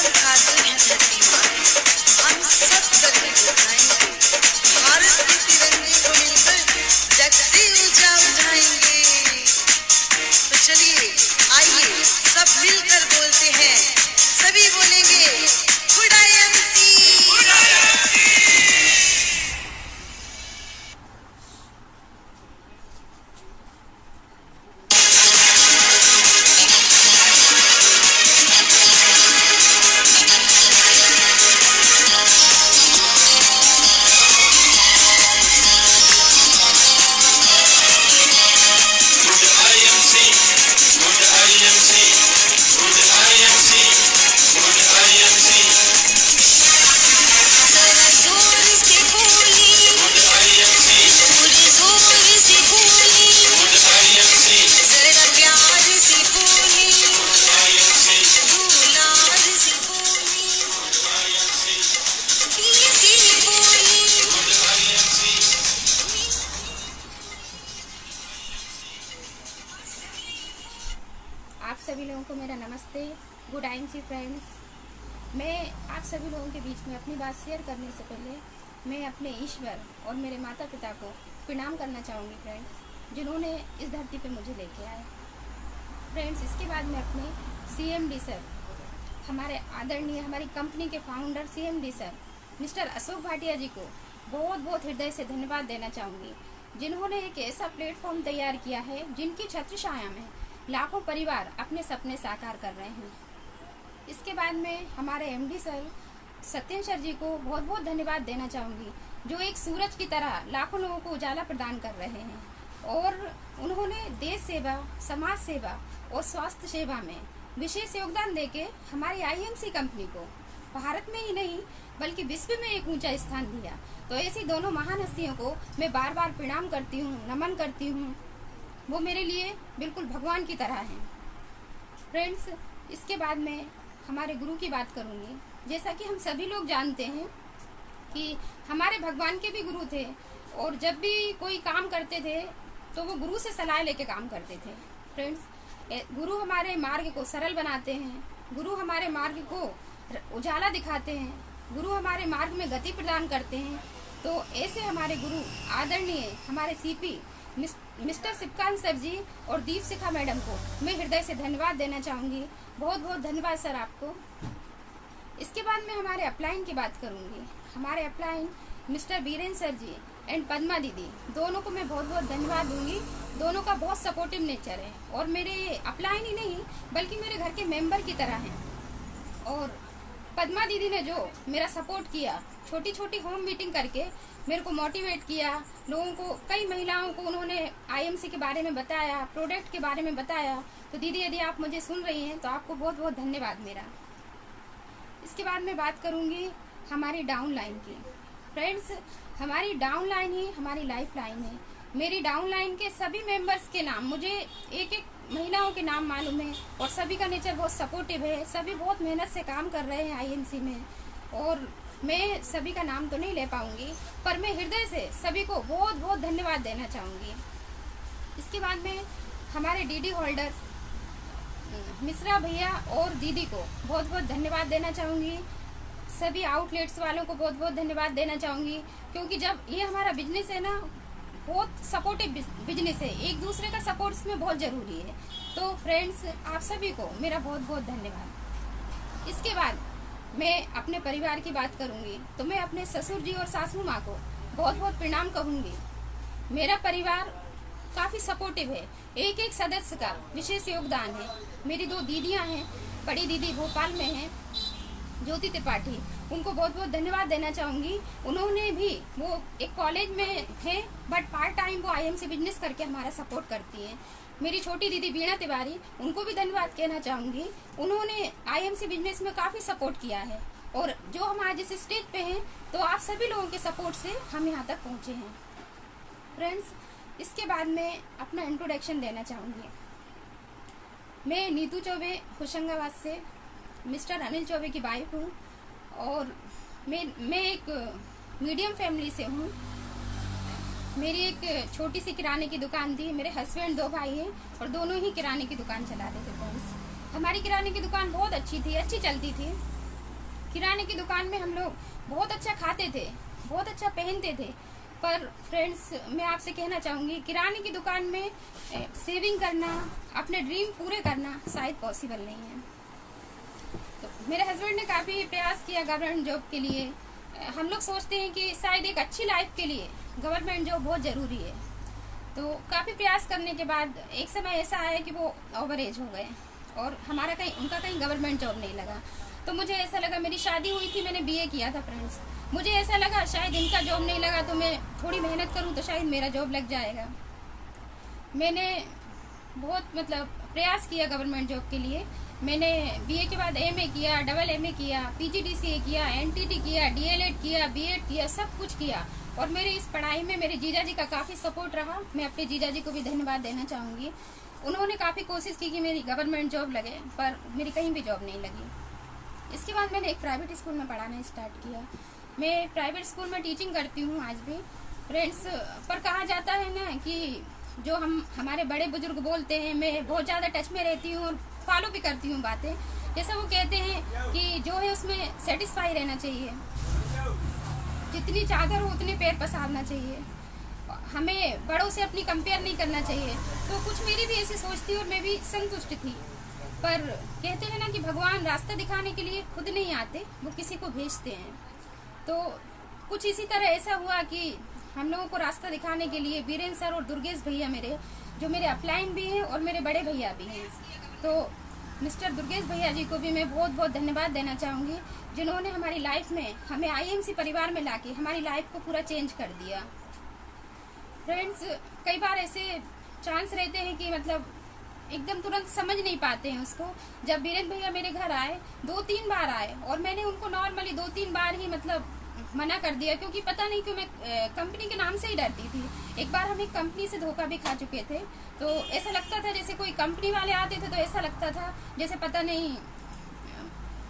उठाते हैं धरती माँ, हम सब करके उठाएंगे, भारत के तिरंगे को मिलकर जग से ऊंचा उठाएंगे। तो चलिए आइए सब मिलकर बोलते हैं, सभी बोलेंगे गुड आईएमसी। आप सभी लोगों को मेरा नमस्ते। गुड आईएमसी फ्रेंड्स, मैं आप सभी लोगों के बीच में अपनी बात शेयर करने से पहले मैं अपने ईश्वर और मेरे माता पिता को प्रणाम करना चाहूँगी फ्रेंड्स, जिन्होंने इस धरती पे मुझे लेके आए। फ्रेंड्स, इसके बाद मैं अपने सीएमडी सर, हमारे आदरणीय हमारी कंपनी के founder CMD sir mister Ashok Bhatia ji को बहुत बहुत हृदय से धन्यवाद देना चाहूँगी, जिन्होंने एक ऐसा प्लेटफॉर्म तैयार किया है जिनकी छत्र छाया में लाखों परिवार अपने सपने साकार कर रहे हैं। इसके बाद में हमारे एमडी सर सत्यन सर जी को बहुत बहुत धन्यवाद देना चाहूँगी, जो एक सूरज की तरह लाखों लोगों को उजाला प्रदान कर रहे हैं और उन्होंने देश सेवा, समाज सेवा और स्वास्थ्य सेवा में विशेष योगदान देके हमारी आईएमसी कंपनी को भारत में ही नहीं बल्कि विश्व में एक ऊंचा स्थान दिया। तो ऐसी दोनों महान हस्तियों को मैं बार बार प्रणाम करती हूँ, नमन करती हूँ। वो मेरे लिए बिल्कुल भगवान की तरह हैं। फ्रेंड्स, इसके बाद मैं हमारे गुरु की बात करूँगी। जैसा कि हम सभी लोग जानते हैं कि हमारे भगवान के भी गुरु थे और जब भी कोई काम करते थे तो वो गुरु से सलाह लेके काम करते थे। फ्रेंड्स, गुरु हमारे मार्ग को सरल बनाते हैं, गुरु हमारे मार्ग को उजाला दिखाते हैं, गुरु हमारे मार्ग में गति प्रदान करते हैं। तो ऐसे हमारे गुरु आदरणीय हमारे सीपी मिस्टर शिवकांत सर जी और दीप शिखा मैडम को मैं हृदय से धन्यवाद देना चाहूँगी। बहुत बहुत धन्यवाद सर आपको। इसके बाद मैं हमारे अपलाइन की बात करूँगी। हमारे upline mister Biren sir ji and Padma दीदी, दोनों को मैं बहुत बहुत धन्यवाद दूंगी। दोनों का बहुत सपोर्टिव नेचर है और मेरे अपलाइन ही नहीं बल्कि मेरे घर के मेंबर की तरह हैं। और पद्मा दीदी ने जो मेरा सपोर्ट किया, छोटी छोटी होम मीटिंग करके मेरे को मोटिवेट किया, लोगों को, कई महिलाओं को उन्होंने आईएमसी के बारे में बताया, प्रोडक्ट के बारे में बताया। तो दीदी, यदि आप मुझे सुन रही हैं तो आपको बहुत बहुत धन्यवाद मेरा। इसके बाद मैं बात करूंगी हमारी डाउन लाइन की। फ्रेंड्स, हमारी डाउन लाइन ही हमारी लाइफ लाइन है। मेरी डाउन लाइन के सभी मेंबर्स के नाम, मुझे एक एक महिलाओं के नाम मालूम है और सभी का नेचर बहुत सपोर्टिव है। सभी बहुत मेहनत से काम कर रहे हैं आईएमसी में और मैं सभी का नाम तो नहीं ले पाऊंगी, पर मैं हृदय से सभी को बहुत बहुत धन्यवाद देना चाहूँगी। इसके बाद में हमारे डीडी होल्डर मिश्रा भैया और दीदी को बहुत बहुत धन्यवाद देना चाहूँगी। सभी आउटलेट्स वालों को बहुत बहुत धन्यवाद देना चाहूँगी, क्योंकि जब ये हमारा बिजनेस है ना, बहुत सपोर्टिव बिजनेस है, एक दूसरे का सपोर्ट इसमें बहुत ज़रूरी है। तो फ्रेंड्स, आप सभी को मेरा बहुत बहुत धन्यवाद। इसके बाद मैं अपने परिवार की बात करूंगी तो मैं अपने ससुर जी और सासू माँ को बहुत बहुत प्रणाम कहूँगी। मेरा परिवार काफ़ी सपोर्टिव है, एक एक सदस्य का विशेष योगदान है। मेरी दो दीदियाँ हैं, बड़ी दीदी भोपाल में हैं, ज्योति त्रिपाठी, उनको बहुत बहुत धन्यवाद देना चाहूँगी। उन्होंने भी, वो एक कॉलेज में है बट पार्ट टाइम वो आईएमसी बिजनेस करके हमारा सपोर्ट करती हैं। मेरी छोटी दीदी वीणा तिवारी, उनको भी धन्यवाद कहना चाहूँगी। उन्होंने आईएमसी बिजनेस में काफ़ी सपोर्ट किया है और जो हम आज इस स्टेज पे हैं तो आप सभी लोगों के सपोर्ट से हम यहाँ तक पहुँचे हैं। फ्रेंड्स, इसके बाद मैं अपना इंट्रोडक्शन देना चाहूँगी। मैं नीतू चौबे होशंगाबाद से मिस्टर अनिल चौबे की वाइफ हूँ और मैं एक मीडियम फैमिली से हूँ। मेरी एक छोटी सी किराने की दुकान थी। मेरे हस्बैंड दो भाई हैं और दोनों ही किराने की दुकान चलाते थे। फ्रेंड्स, हमारी किराने की दुकान बहुत अच्छी थी, अच्छी चलती थी। किराने की दुकान में हम लोग बहुत अच्छा खाते थे, बहुत अच्छा पहनते थे, पर फ्रेंड्स मैं आपसे कहना चाहूँगी किराने की दुकान में सेविंग करना, अपने ड्रीम पूरे करना शायद पॉसिबल नहीं है। तो मेरे हस्बैंड ने काफ़ी प्रयास किया गवर्नमेंट जॉब के लिए। हम लोग सोचते हैं कि शायद एक अच्छी लाइफ के लिए गवर्नमेंट जॉब बहुत ज़रूरी है। तो काफ़ी प्रयास करने के बाद एक समय ऐसा आया कि वो ओवर एज हो गए और उनका कहीं गवर्नमेंट जॉब नहीं लगा। तो मुझे ऐसा लगा, मेरी शादी हुई थी, मैंने बीए किया था फ्रेंड्स, मुझे ऐसा लगा शायद इनका जॉब नहीं लगा तो मैं थोड़ी मेहनत करूं तो शायद मेरा जॉब लग जाएगा। मैंने बहुत प्रयास किया गवर्नमेंट जॉब के लिए। मैंने बीए के बाद एमए किया, डबल एमए किया, पीजीडीसीए किया, एनटीटी किया, डीएलएड किया, बीएड किया, सब कुछ किया। और मेरे इस पढ़ाई में मेरे जीजा जी का काफ़ी सपोर्ट रहा। मैं अपने जीजा जी को भी धन्यवाद देना चाहूँगी। उन्होंने काफ़ी कोशिश की कि मेरी गवर्नमेंट जॉब लगे, पर मेरी कहीं भी जॉब नहीं लगी। इसके बाद मैंने एक प्राइवेट स्कूल में पढ़ाना स्टार्ट किया। मैं प्राइवेट स्कूल में टीचिंग करती हूँ आज भी फ्रेंड्स। पर कहा जाता है ना कि जो हमारे बड़े बुजुर्ग बोलते हैं, मैं बहुत ज़्यादा टच में रहती हूँ और फॉलो भी करती हूँ बातें। जैसे वो कहते हैं कि जो है उसमें सेटिस्फाई रहना चाहिए, जितनी चादर हो उतने पैर पसारना चाहिए, हमें बड़ों से अपनी कंपेयर नहीं करना चाहिए। तो कुछ मेरी भी ऐसी सोच थी और मैं भी संतुष्ट थी। पर कहते हैं ना कि भगवान रास्ता दिखाने के लिए खुद नहीं आते, वो किसी को भेजते हैं। तो कुछ इसी तरह ऐसा हुआ कि हम लोगों को रास्ता दिखाने के लिए वीरेंद्र सर और दुर्गेश भैया मेरे अपलाइन भी हैं और मेरे बड़े भैया भी हैं। तो मिस्टर दुर्गेश भैया जी को भी मैं बहुत बहुत धन्यवाद देना चाहूँगी, जिन्होंने हमारी लाइफ में हमें आईएमसी परिवार में लाके हमारी लाइफ को पूरा चेंज कर दिया। फ्रेंड्स, कई बार ऐसे चांस रहते हैं कि एकदम तुरंत समझ नहीं पाते हैं उसको। जब वीरेंद्र भैया मेरे घर आए, 2-3 बार आए और मैंने उनको नॉर्मली 2-3 बार ही मना कर दिया, क्योंकि पता नहीं क्यों मैं कंपनी के नाम से ही डरती थी। एक बार हम एक कंपनी से धोखा भी खा चुके थे। तो ऐसा लगता था जैसे कोई कंपनी वाले आते थे तो ऐसा लगता था जैसे पता नहीं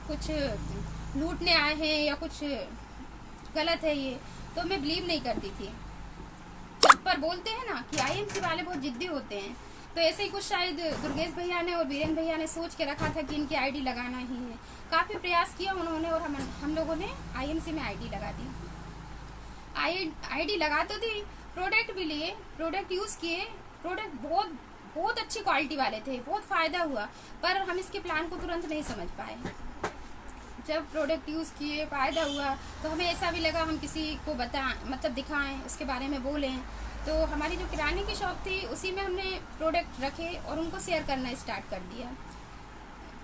कुछ लूटने आए हैं या कुछ गलत है ये, तो मैं बिलीव नहीं करती थी। पर बोलते हैं ना कि आईएमसी वाले बहुत जिद्दी होते हैं, तो ऐसे ही कुछ शायद दुर्गेश भैया ने और वीरेंद्र भैया ने सोच के रखा था कि इनकी आईडी लगाना ही है। काफ़ी प्रयास किया उन्होंने और हम लोगों ने आईएमसी में आईडी लगा दी। आईडी लगा तो दी, प्रोडक्ट भी लिए, प्रोडक्ट यूज़ किए, प्रोडक्ट बहुत अच्छी क्वालिटी वाले थे, बहुत फ़ायदा हुआ। पर हम इसके प्लान को तुरंत नहीं समझ पाए। जब प्रोडक्ट यूज़ किए, फ़ायदा हुआ, तो हमें ऐसा भी लगा हम किसी को दिखाएं, उसके बारे में बोलें। तो हमारी जो किराने की शॉप थी उसी में हमने प्रोडक्ट रखे और उनको शेयर करना स्टार्ट कर दिया।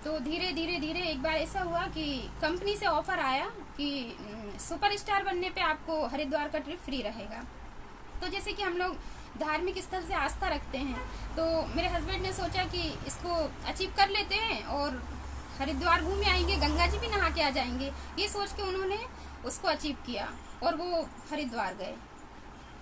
तो धीरे धीरे एक बार ऐसा हुआ कि कंपनी से ऑफर आया कि सुपरस्टार बनने पे आपको हरिद्वार का ट्रिप फ्री रहेगा। तो जैसे कि हम लोग धार्मिक स्थल से आस्था रखते हैं, तो मेरे हस्बैंड ने सोचा कि इसको अचीव कर लेते हैं और हरिद्वार घूम आएंगे, गंगा जी भी नहा के आ जाएंगे। ये सोच के उन्होंने उसको अचीव किया और वो हरिद्वार गए।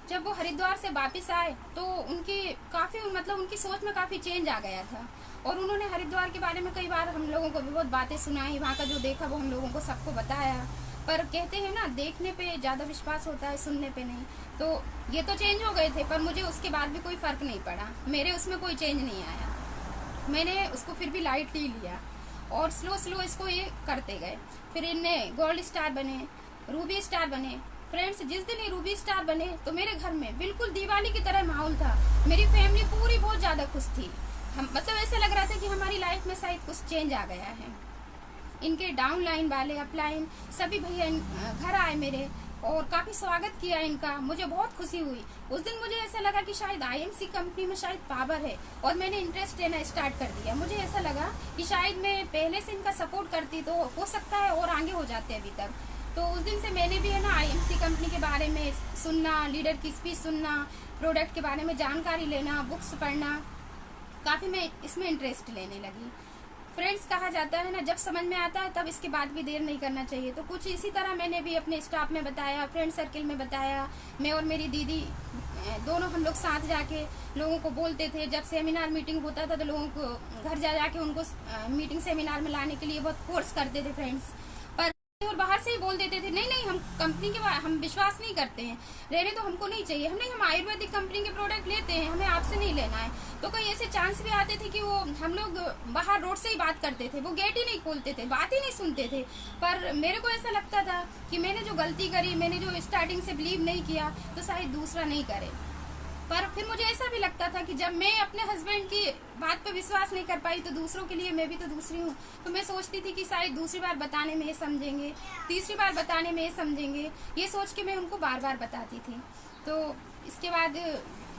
जब वो हरिद्वार से वापस आए तो उनकी सोच में काफ़ी चेंज आ गया था और उन्होंने हरिद्वार के बारे में कई बार हम लोगों को भी बहुत बातें सुनाई, वहाँ का जो देखा वो हम लोगों को सबको बताया। पर कहते हैं ना, देखने पे ज़्यादा विश्वास होता है, सुनने पे नहीं। तो ये तो चेंज हो गए थे, पर मुझे उसके बाद भी कोई फ़र्क नहीं पड़ा, मेरे उसमें कोई चेंज नहीं आया। मैंने उसको फिर भी लाइटली लिया और स्लो इसको ये करते गए। फिर इनने गोल्ड स्टार बने, रूबी स्टार बने। फ्रेंड्स, जिस दिन ये रूबी स्टार बने तो मेरे घर में बिल्कुल दिवाली की तरह माहौल था। मेरी फैमिली पूरी बहुत ज़्यादा खुश थी। ऐसा लग रहा था कि हमारी लाइफ में शायद कुछ चेंज आ गया है। इनके डाउन लाइन वाले, अपलाइन सभी भैया घर आए मेरे और काफ़ी स्वागत किया इनका। मुझे बहुत खुशी हुई। उस दिन मुझे ऐसा लगा कि शायद आईएमसी कंपनी में शायद पावर है और मैंने इंटरेस्ट लेना स्टार्ट कर दिया। मुझे ऐसा लगा कि शायद मैं पहले से इनका सपोर्ट करती तो हो सकता है और आगे हो जाते अभी तक। तो उस दिन से मैंने भी आईएमसी कंपनी के बारे में सुनना, लीडर की स्पीच सुनना, प्रोडक्ट के बारे में जानकारी लेना, बुक्स पढ़ना, काफ़ी मैं इसमें इंटरेस्ट लेने लगी। फ्रेंड्स, कहा जाता है ना, जब समझ में आता है तब इसके बाद भी देर नहीं करना चाहिए। तो कुछ इसी तरह मैंने भी अपने स्टाफ में बताया, फ्रेंड सर्किल में बताया। मैं और मेरी दीदी दोनों हम लोग साथ जाके लोगों को बोलते थे। जब सेमिनार मीटिंग होता था तो लोगों को घर जा जाके उनको मीटिंग सेमिनार में लाने के लिए बहुत फोर्स करते थे फ्रेंड्स। और बाहर से ही बोल देते थे नहीं नहीं हम कंपनी के हम विश्वास नहीं करते हैं, रहने तो हमको नहीं चाहिए, हम आयुर्वेदिक कंपनी के प्रोडक्ट लेते हैं, हमें आपसे नहीं लेना है। तो कई ऐसे चांस भी आते थे कि वो हम लोग बाहर रोड से ही बात करते थे, वो गेट ही नहीं खोलते थे, बात ही नहीं सुनते थे। पर मेरे को ऐसा लगता था कि मैंने जो गलती करी, मैंने जो स्टार्टिंग से बिलीव नहीं किया तो शायद दूसरा नहीं करे। पर फिर मुझे ऐसा भी लगता था कि जब मैं अपने हस्बैंड की बात पे विश्वास नहीं कर पाई तो दूसरों के लिए मैं भी तो दूसरी हूँ। तो मैं सोचती थी कि शायद दूसरी बार बताने में ये समझेंगे, तीसरी बार बताने में ये समझेंगे, ये सोच के मैं उनको बार बार बताती थी। तो इसके बाद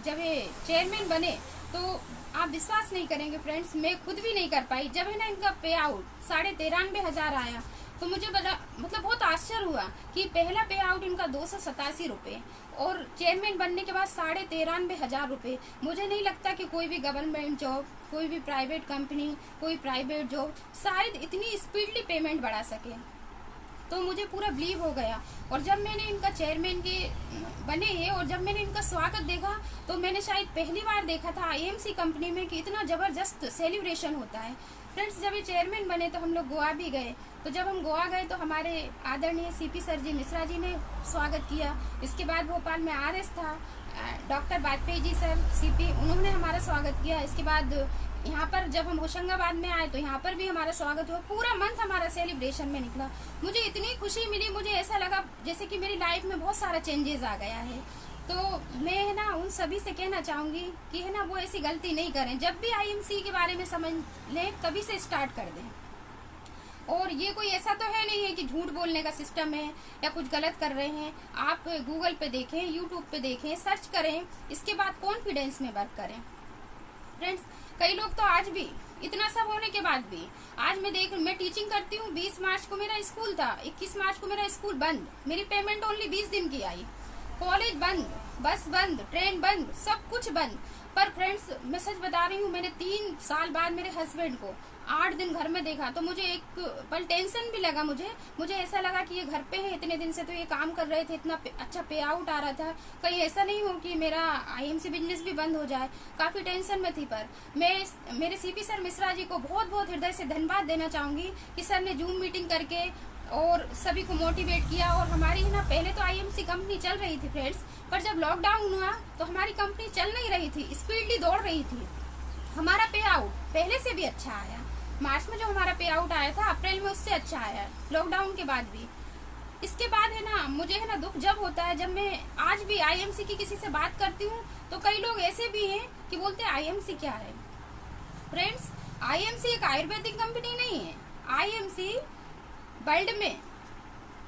जब ये चेयरमैन बने तो आप विश्वास नहीं करेंगे फ्रेंड्स, मैं खुद भी नहीं कर पाई। जब है ना इनका पे आउट 93,500 आया तो मुझे मतलब बहुत आश्चर्य हुआ कि पहला पे आउट इनका 287 रुपये और चेयरमैन बनने के बाद 93,500 रुपये। मुझे नहीं लगता कि कोई भी गवर्नमेंट जॉब, कोई भी प्राइवेट कंपनी, कोई प्राइवेट जॉब शायद इतनी स्पीडली पेमेंट बढ़ा सके। तो मुझे पूरा बिलीव हो गया। और जब मैंने इनका चेयरमैन के बने हैं और जब मैंने इनका स्वागत देखा तो मैंने शायद पहली बार देखा था आईएमसी कंपनी में कि इतना जबरदस्त सेलिब्रेशन होता है। फ्रेंड्स, जब ये चेयरमैन बने तो हम लोग गोवा भी गए। तो जब हम गोवा गए तो हमारे आदरणीय सीपी सर जी मिश्रा जी ने स्वागत किया। इसके बाद भोपाल में आरएस था, doctor Vajpayee ji sir CP, उन्होंने हमारा स्वागत किया। इसके बाद यहाँ पर जब हम होशंगाबाद में आए तो यहाँ पर भी हमारा स्वागत हुआ। पूरा मंथ हमारा सेलिब्रेशन में निकला। मुझे इतनी खुशी मिली, मुझे ऐसा लगा जैसे कि मेरी लाइफ में बहुत सारा चेंजेस आ गया है। तो मैं है ना उन सभी से कहना चाहूंगी कि है ना वो ऐसी गलती नहीं करें। जब भी आईएमसी के बारे में समझ लें तभी से स्टार्ट कर दें। और ये कोई ऐसा तो है नहीं है कि झूठ बोलने का सिस्टम है या कुछ गलत कर रहे हैं। आप गूगल पे देखें, यूट्यूब पे देखें, सर्च करें, इसके बाद कॉन्फिडेंस में वर्क करें। फ्रेंड्स, कई लोग तो आज भी इतना सब होने के बाद भी, आज मैं टीचिंग करती हूँ। 20 मार्च को मेरा स्कूल था, 21 मार्च को मेरा स्कूल बंद, मेरी पेमेंट ओनली 20 दिन की आई, कॉलेज बंद, बस बंद, ट्रेन बंद, सब कुछ बंद। पर फ्रेंड्स, मैं सच बता रही हूँ, मैंने 3 साल बाद मेरे हस्बैंड को 8 दिन घर में देखा तो मुझे एक पल टेंशन भी लगा। मुझे ऐसा लगा कि ये घर पे है, इतने दिन से तो ये काम कर रहे थे, इतना अच्छा पे आउट आ रहा था, कहीं ऐसा नहीं हो कि मेरा आईएमसी बिजनेस भी बंद हो जाए। काफी टेंशन में थी। पर मैं मेरे सीपी सर मिश्रा जी को बहुत बहुत हृदय से धन्यवाद देना चाहूंगी कि सर ने जूम मीटिंग करके और सभी को मोटिवेट किया। और हमारी ना पहले तो आईएमसी कंपनी चल रही थी फ्रेंड्स, पर जब लॉकडाउन हुआ तो हमारी कंपनी चल नहीं रही थी, स्पीडली दौड़ रही थी। हमारा पे आउट पहले से भी अच्छा आया। मार्च में जो हमारा पे आउट आया था, अप्रैल में उससे अच्छा आया, लॉकडाउन के बाद भी। इसके बाद है ना मुझे है ना दुख जब होता है, जब मैं आज भी आईएमसी की किसी से बात करती हूँ तो कई लोग ऐसे भी हैं कि बोलते हैं आईएमसी क्या है। फ्रेंड्स, आईएमसी एक आयुर्वेदिक कंपनी नहीं है। आईएमसी वर्ल्ड में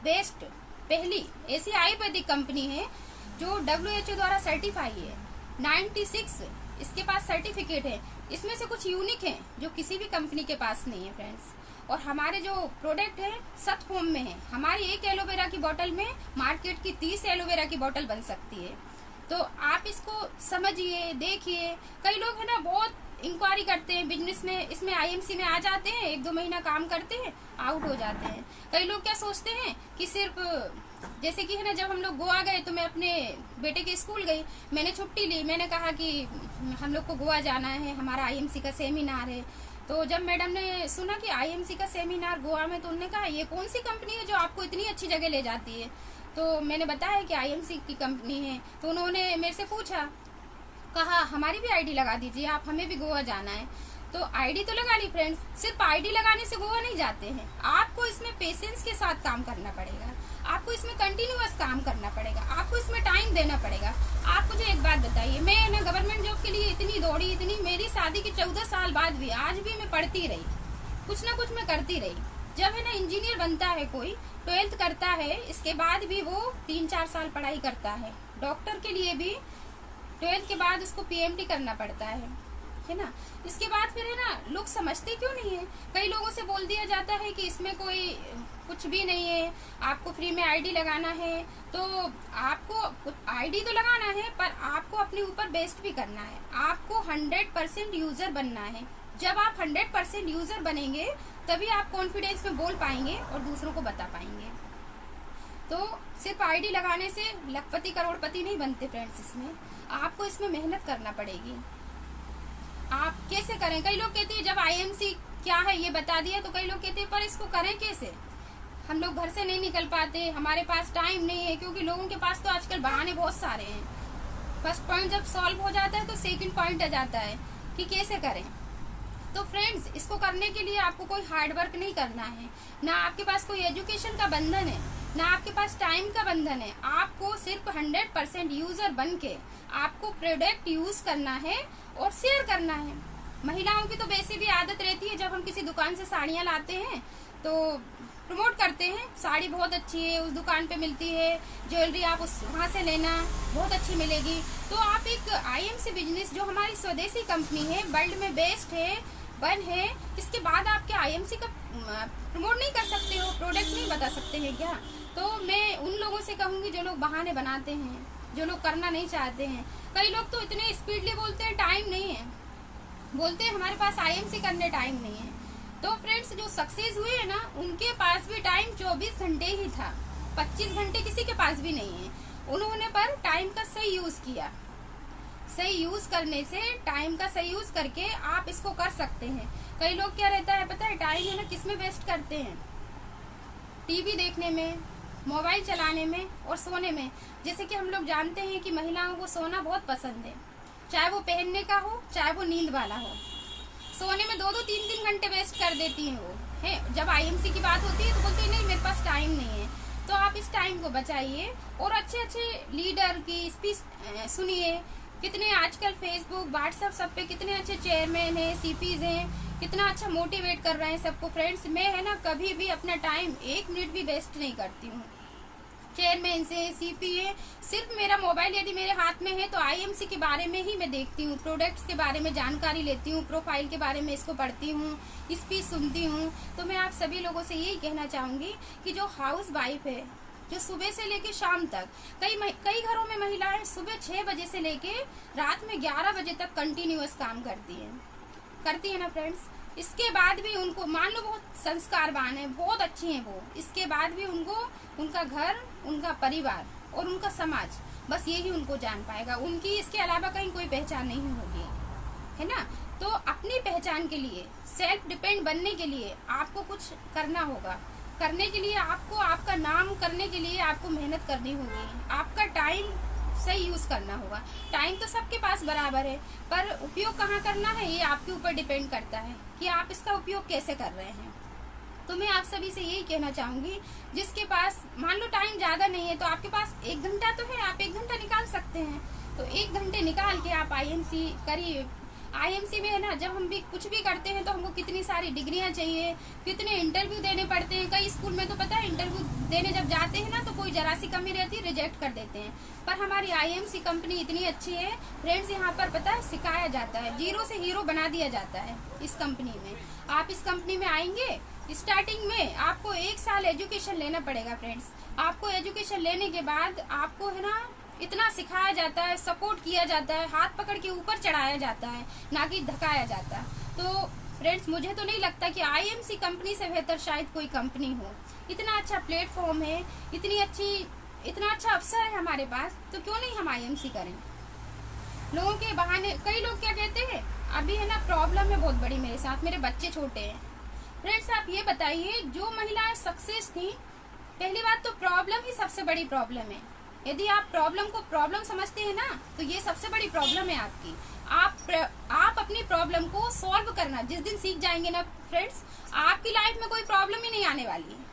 बेस्ट पहली ऐसी आयुर्वेदिक कंपनी है जो WHO द्वारा सर्टिफाई है। 96 इसके पास सर्टिफिकेट है। इसमें से कुछ यूनिक है जो किसी भी कंपनी के पास नहीं है फ्रेंड्स। और हमारे जो प्रोडक्ट है सत फॉर्म में है। हमारी एक एलोवेरा की बोतल में मार्केट की 30 एलोवेरा की बोतल बन सकती है। तो आप इसको समझिए, देखिए। कई लोग है ना बहुत इंक्वायरी करते हैं बिजनेस में, इसमें आईएमसी में आ जाते हैं, 1-2 महीना काम करते हैं, आउट हो जाते हैं। कई लोग क्या सोचते हैं कि सिर्फ जैसे कि है ना, जब हम लोग गोवा गए तो मैं अपने बेटे के स्कूल गई, मैंने छुट्टी ली, मैंने कहा कि हम लोग को गोवा जाना है, हमारा आईएमसी का सेमिनार है। तो जब मैडम ने सुना कि आईएमसी का सेमिनार गोवा में, तो उन्होंने कहा ये कौन सी कंपनी है जो आपको इतनी अच्छी जगह ले जाती है। तो मैंने बताया कि आईएमसी की कंपनी है। तो उन्होंने मेरे से पूछा, कहा हमारी भी आईडी लगा दीजिए आप, हमें भी गोवा जाना है। तो आईडी तो लगा ली फ्रेंड्स। सिर्फ आईडी लगाने से गोवा नहीं जाते हैं, आपको इसमें पेशेंस के साथ काम करना पड़ेगा, आपको इसमें कंटिन्यूअस काम करना पड़ेगा, आपको इसमें टाइम देना पड़ेगा। आप मुझे एक बात बताइए, मैं ना गवर्नमेंट जॉब के लिए इतनी दौड़ी, इतनी, मेरी शादी के 14 साल बाद भी आज भी मैं पढ़ती रही, कुछ ना कुछ मैं करती रही। जब है ना इंजीनियर बनता है कोई, 12th करता है, इसके बाद भी वो 3-4 साल पढ़ाई करता है। डॉक्टर के लिए भी 12th के बाद उसको PMT करना पड़ता है ना। इसके बाद फिर है ना, लोग समझते क्यों नहीं है। कई लोगों से बोल दिया जाता है कि इसमें कोई कुछ भी नहीं है, आपको फ्री में आईडी लगाना है। तो आपको आईडी तो लगाना है, पर आपको अपने ऊपर बेस्ट भी करना है, आपको 100% यूजर बनना है। जब आप 100% यूजर बनेंगे तभी आप कॉन्फिडेंस में बोल पाएंगे और दूसरों को बता पाएंगे। तो सिर्फ आईडी लगाने से लखपति करोड़पति नहीं बनते फ्रेंड्स। इसमें आपको इसमें मेहनत करना पड़ेगी। आप कैसे करें? कई लोग कहते हैं जब आईएमसी क्या है ये बता दिया, तो कई लोग कहते हैं पर इसको करें कैसे। हम लोग घर से नहीं निकल पाते, हमारे पास टाइम नहीं है, क्योंकि लोगों के पास तो आजकल बहाने बहुत सारे हैं। फर्स्ट पॉइंट जब सॉल्व हो जाता है तो सेकंड पॉइंट आ जाता है कि कैसे करें। तो फ्रेंड्स, इसको करने के लिए आपको कोई हार्ड वर्क नहीं करना है, ना आपके पास कोई एजुकेशन का बंधन है, ना आपके पास टाइम का बंधन है। आपको सिर्फ 100% यूजर बन के आपको प्रोडक्ट यूज करना है और शेयर करना है। महिलाओं की तो वैसे भी आदत रहती है, जब हम किसी दुकान से साड़ियाँ लाते हैं तो प्रमोट करते हैं, साड़ी बहुत अच्छी है, उस दुकान पे मिलती है, ज्वेलरी आप उस वहाँ से लेना, बहुत अच्छी मिलेगी। तो आप एक आईएमसी बिजनेस, जो हमारी स्वदेशी कंपनी है, वर्ल्ड में बेस्ट है, वन है, इसके बाद आप क्या आईएमसी का प्रमोट नहीं कर सकते हो, प्रोडक्ट नहीं बता सकते हैं क्या? तो मैं उन लोगों से कहूँगी जो लोग बहाने बनाते हैं, जो लोग करना नहीं चाहते हैं। कई लोग तो इतने स्पीडली बोलते हैं टाइम नहीं है, बोलते हैं हमारे पास आईएमसी करने टाइम नहीं है। तो फ्रेंड्स, जो सक्सेस हुए हैं ना, उनके पास भी टाइम 24 घंटे ही था, 25 घंटे किसी के पास भी नहीं है। उन्होंने पर टाइम का सही यूज किया। सही यूज करने से, टाइम का सही यूज करके आप इसको कर सकते हैं। कई लोग क्या रहता है पता है, टाइम है ना किस में वेस्ट करते हैं, टीवी देखने में, मोबाइल चलाने में और सोने में। जैसे कि हम लोग जानते हैं कि महिलाओं को सोना बहुत पसंद है, चाहे वो पहनने का हो, चाहे वो नींद वाला हो। सोने में 2-2, 3-3 घंटे वेस्ट कर देती हैं वो है। जब आईएमसी की बात होती है तो बोलते हैं नहीं मेरे पास टाइम नहीं है। तो आप इस टाइम को बचाइए और अच्छे अच्छे लीडर की स्पीच सुनिए। कितने आजकल फेसबुक, व्हाट्सएप सब पे कितने अच्छे चेयरमैन हैं, सीपीज हैं, कितना अच्छा मोटिवेट कर रहे हैं सबको। फ्रेंड्स, मैं है ना कभी भी अपना टाइम 1 मिनट भी वेस्ट नहीं करती हूँ। चेयरमैन से, सीपी है, सिर्फ मेरा मोबाइल यदि मेरे हाथ में है तो आईएमसी के बारे में ही मैं देखती हूँ, प्रोडक्ट्स के बारे में जानकारी लेती हूँ, प्रोफाइल के बारे में इसको पढ़ती हूँ, स्पीच सुनती हूँ। तो मैं आप सभी लोगों से यही कहना चाहूँगी कि जो हाउस वाइफ है, जो सुबह से लेके शाम तक, कई घरों में महिलाएं सुबह 6 बजे से लेके रात में 11 बजे तक कंटिन्यूअस काम करती है ना फ्रेंड्स। इसके बाद भी उनको, मान लो बहुत संस्कारवान है, बहुत अच्छी हैं वो, इसके बाद भी उनको उनका घर, उनका परिवार और उनका समाज, बस यही उनको जान पाएगा। उनकी इसके अलावा कहीं कोई पहचान नहीं होगी, है ना। तो अपनी पहचान के लिए, सेल्फ डिपेंड बनने के लिए आपको कुछ करना होगा। करने के लिए आपको, आपका नाम करने के लिए आपको मेहनत करनी होगी। आपका टाइम सही यूज करना होगा। टाइम तो सबके पास बराबर है, पर उपयोग कहाँ करना है ये आपके ऊपर डिपेंड करता है कि आप इसका उपयोग कैसे कर रहे हैं। तो मैं आप सभी से यही कहना चाहूंगी, जिसके पास मान लो टाइम ज्यादा नहीं है तो आपके पास 1 घंटा तो है, आप 1 घंटा निकाल सकते हैं। तो 1 घंटे निकाल के आप आईएमसी करिए। आईएमसी में है ना, जब हम भी कुछ भी करते हैं तो हमको कितनी सारी डिग्रियां चाहिए, कितने इंटरव्यू देने पड़ते हैं। कई स्कूल में तो पता है इंटरव्यू देने जब जाते हैं ना तो कोई जरा सी कमी रहती है, रिजेक्ट कर देते हैं। पर हमारी आईएमसी कंपनी इतनी अच्छी है फ्रेंड्स, यहाँ पर पता है सिखाया जाता है, जीरो से हीरो बना दिया जाता है इस कंपनी में। आप इस कंपनी में आएंगे, स्टार्टिंग में आपको 1 साल एजुकेशन लेना पड़ेगा फ्रेंड्स। आपको एजुकेशन लेने के बाद आपको है ना इतना सिखाया जाता है, सपोर्ट किया जाता है, हाथ पकड़ के ऊपर चढ़ाया जाता है, ना कि धकाया जाता। तो फ्रेंड्स, मुझे तो नहीं लगता कि आईएमसी कंपनी से बेहतर शायद कोई कंपनी हो। इतना अच्छा प्लेटफॉर्म है, इतना अच्छा अवसर है हमारे पास, तो क्यों नहीं हम आईएमसी करें। लोगों के बहाने, कई लोग क्या कहते हैं, अभी है ना प्रॉब्लम है बहुत बड़ी मेरे साथ, मेरे बच्चे छोटे हैं। फ्रेंड्स, आप ये बताइए, जो महिलाएं सक्सेस थी, पहली बात तो प्रॉब्लम ही सबसे बड़ी प्रॉब्लम है। यदि आप प्रॉब्लम को प्रॉब्लम समझते हैं ना, तो ये सबसे बड़ी प्रॉब्लम है आपकी। आप अपनी प्रॉब्लम को सॉल्व करना जिस दिन सीख जाएंगे ना फ्रेंड्स, आपकी लाइफ में कोई प्रॉब्लम ही नहीं आने वाली है।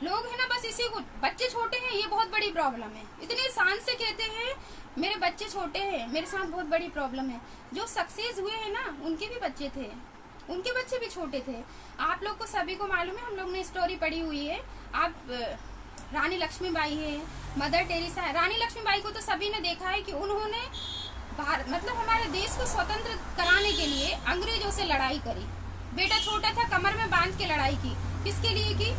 लोग है ना बस इसी को, बच्चे छोटे हैं ये बहुत बड़ी प्रॉब्लम है, इतने शान से कहते हैं मेरे बच्चे छोटे हैं, मेरे साथ बहुत बड़ी प्रॉब्लम है। जो सक्सेस हुए हैं ना, उनके भी बच्चे थे, उनके बच्चे भी छोटे थे। आप लोग को सभी को मालूम है, हम लोग ने स्टोरी पढ़ी हुई है। आप रानी लक्ष्मीबाई है, मदर टेरेसा है। रानी लक्ष्मीबाई को तो सभी ने देखा है कि उन्होंने मतलब हमारे देश को स्वतंत्र कराने के लिए अंग्रेजों से लड़ाई करी। बेटा छोटा था, कमर में बांध के लड़ाई की, किसके लिए की?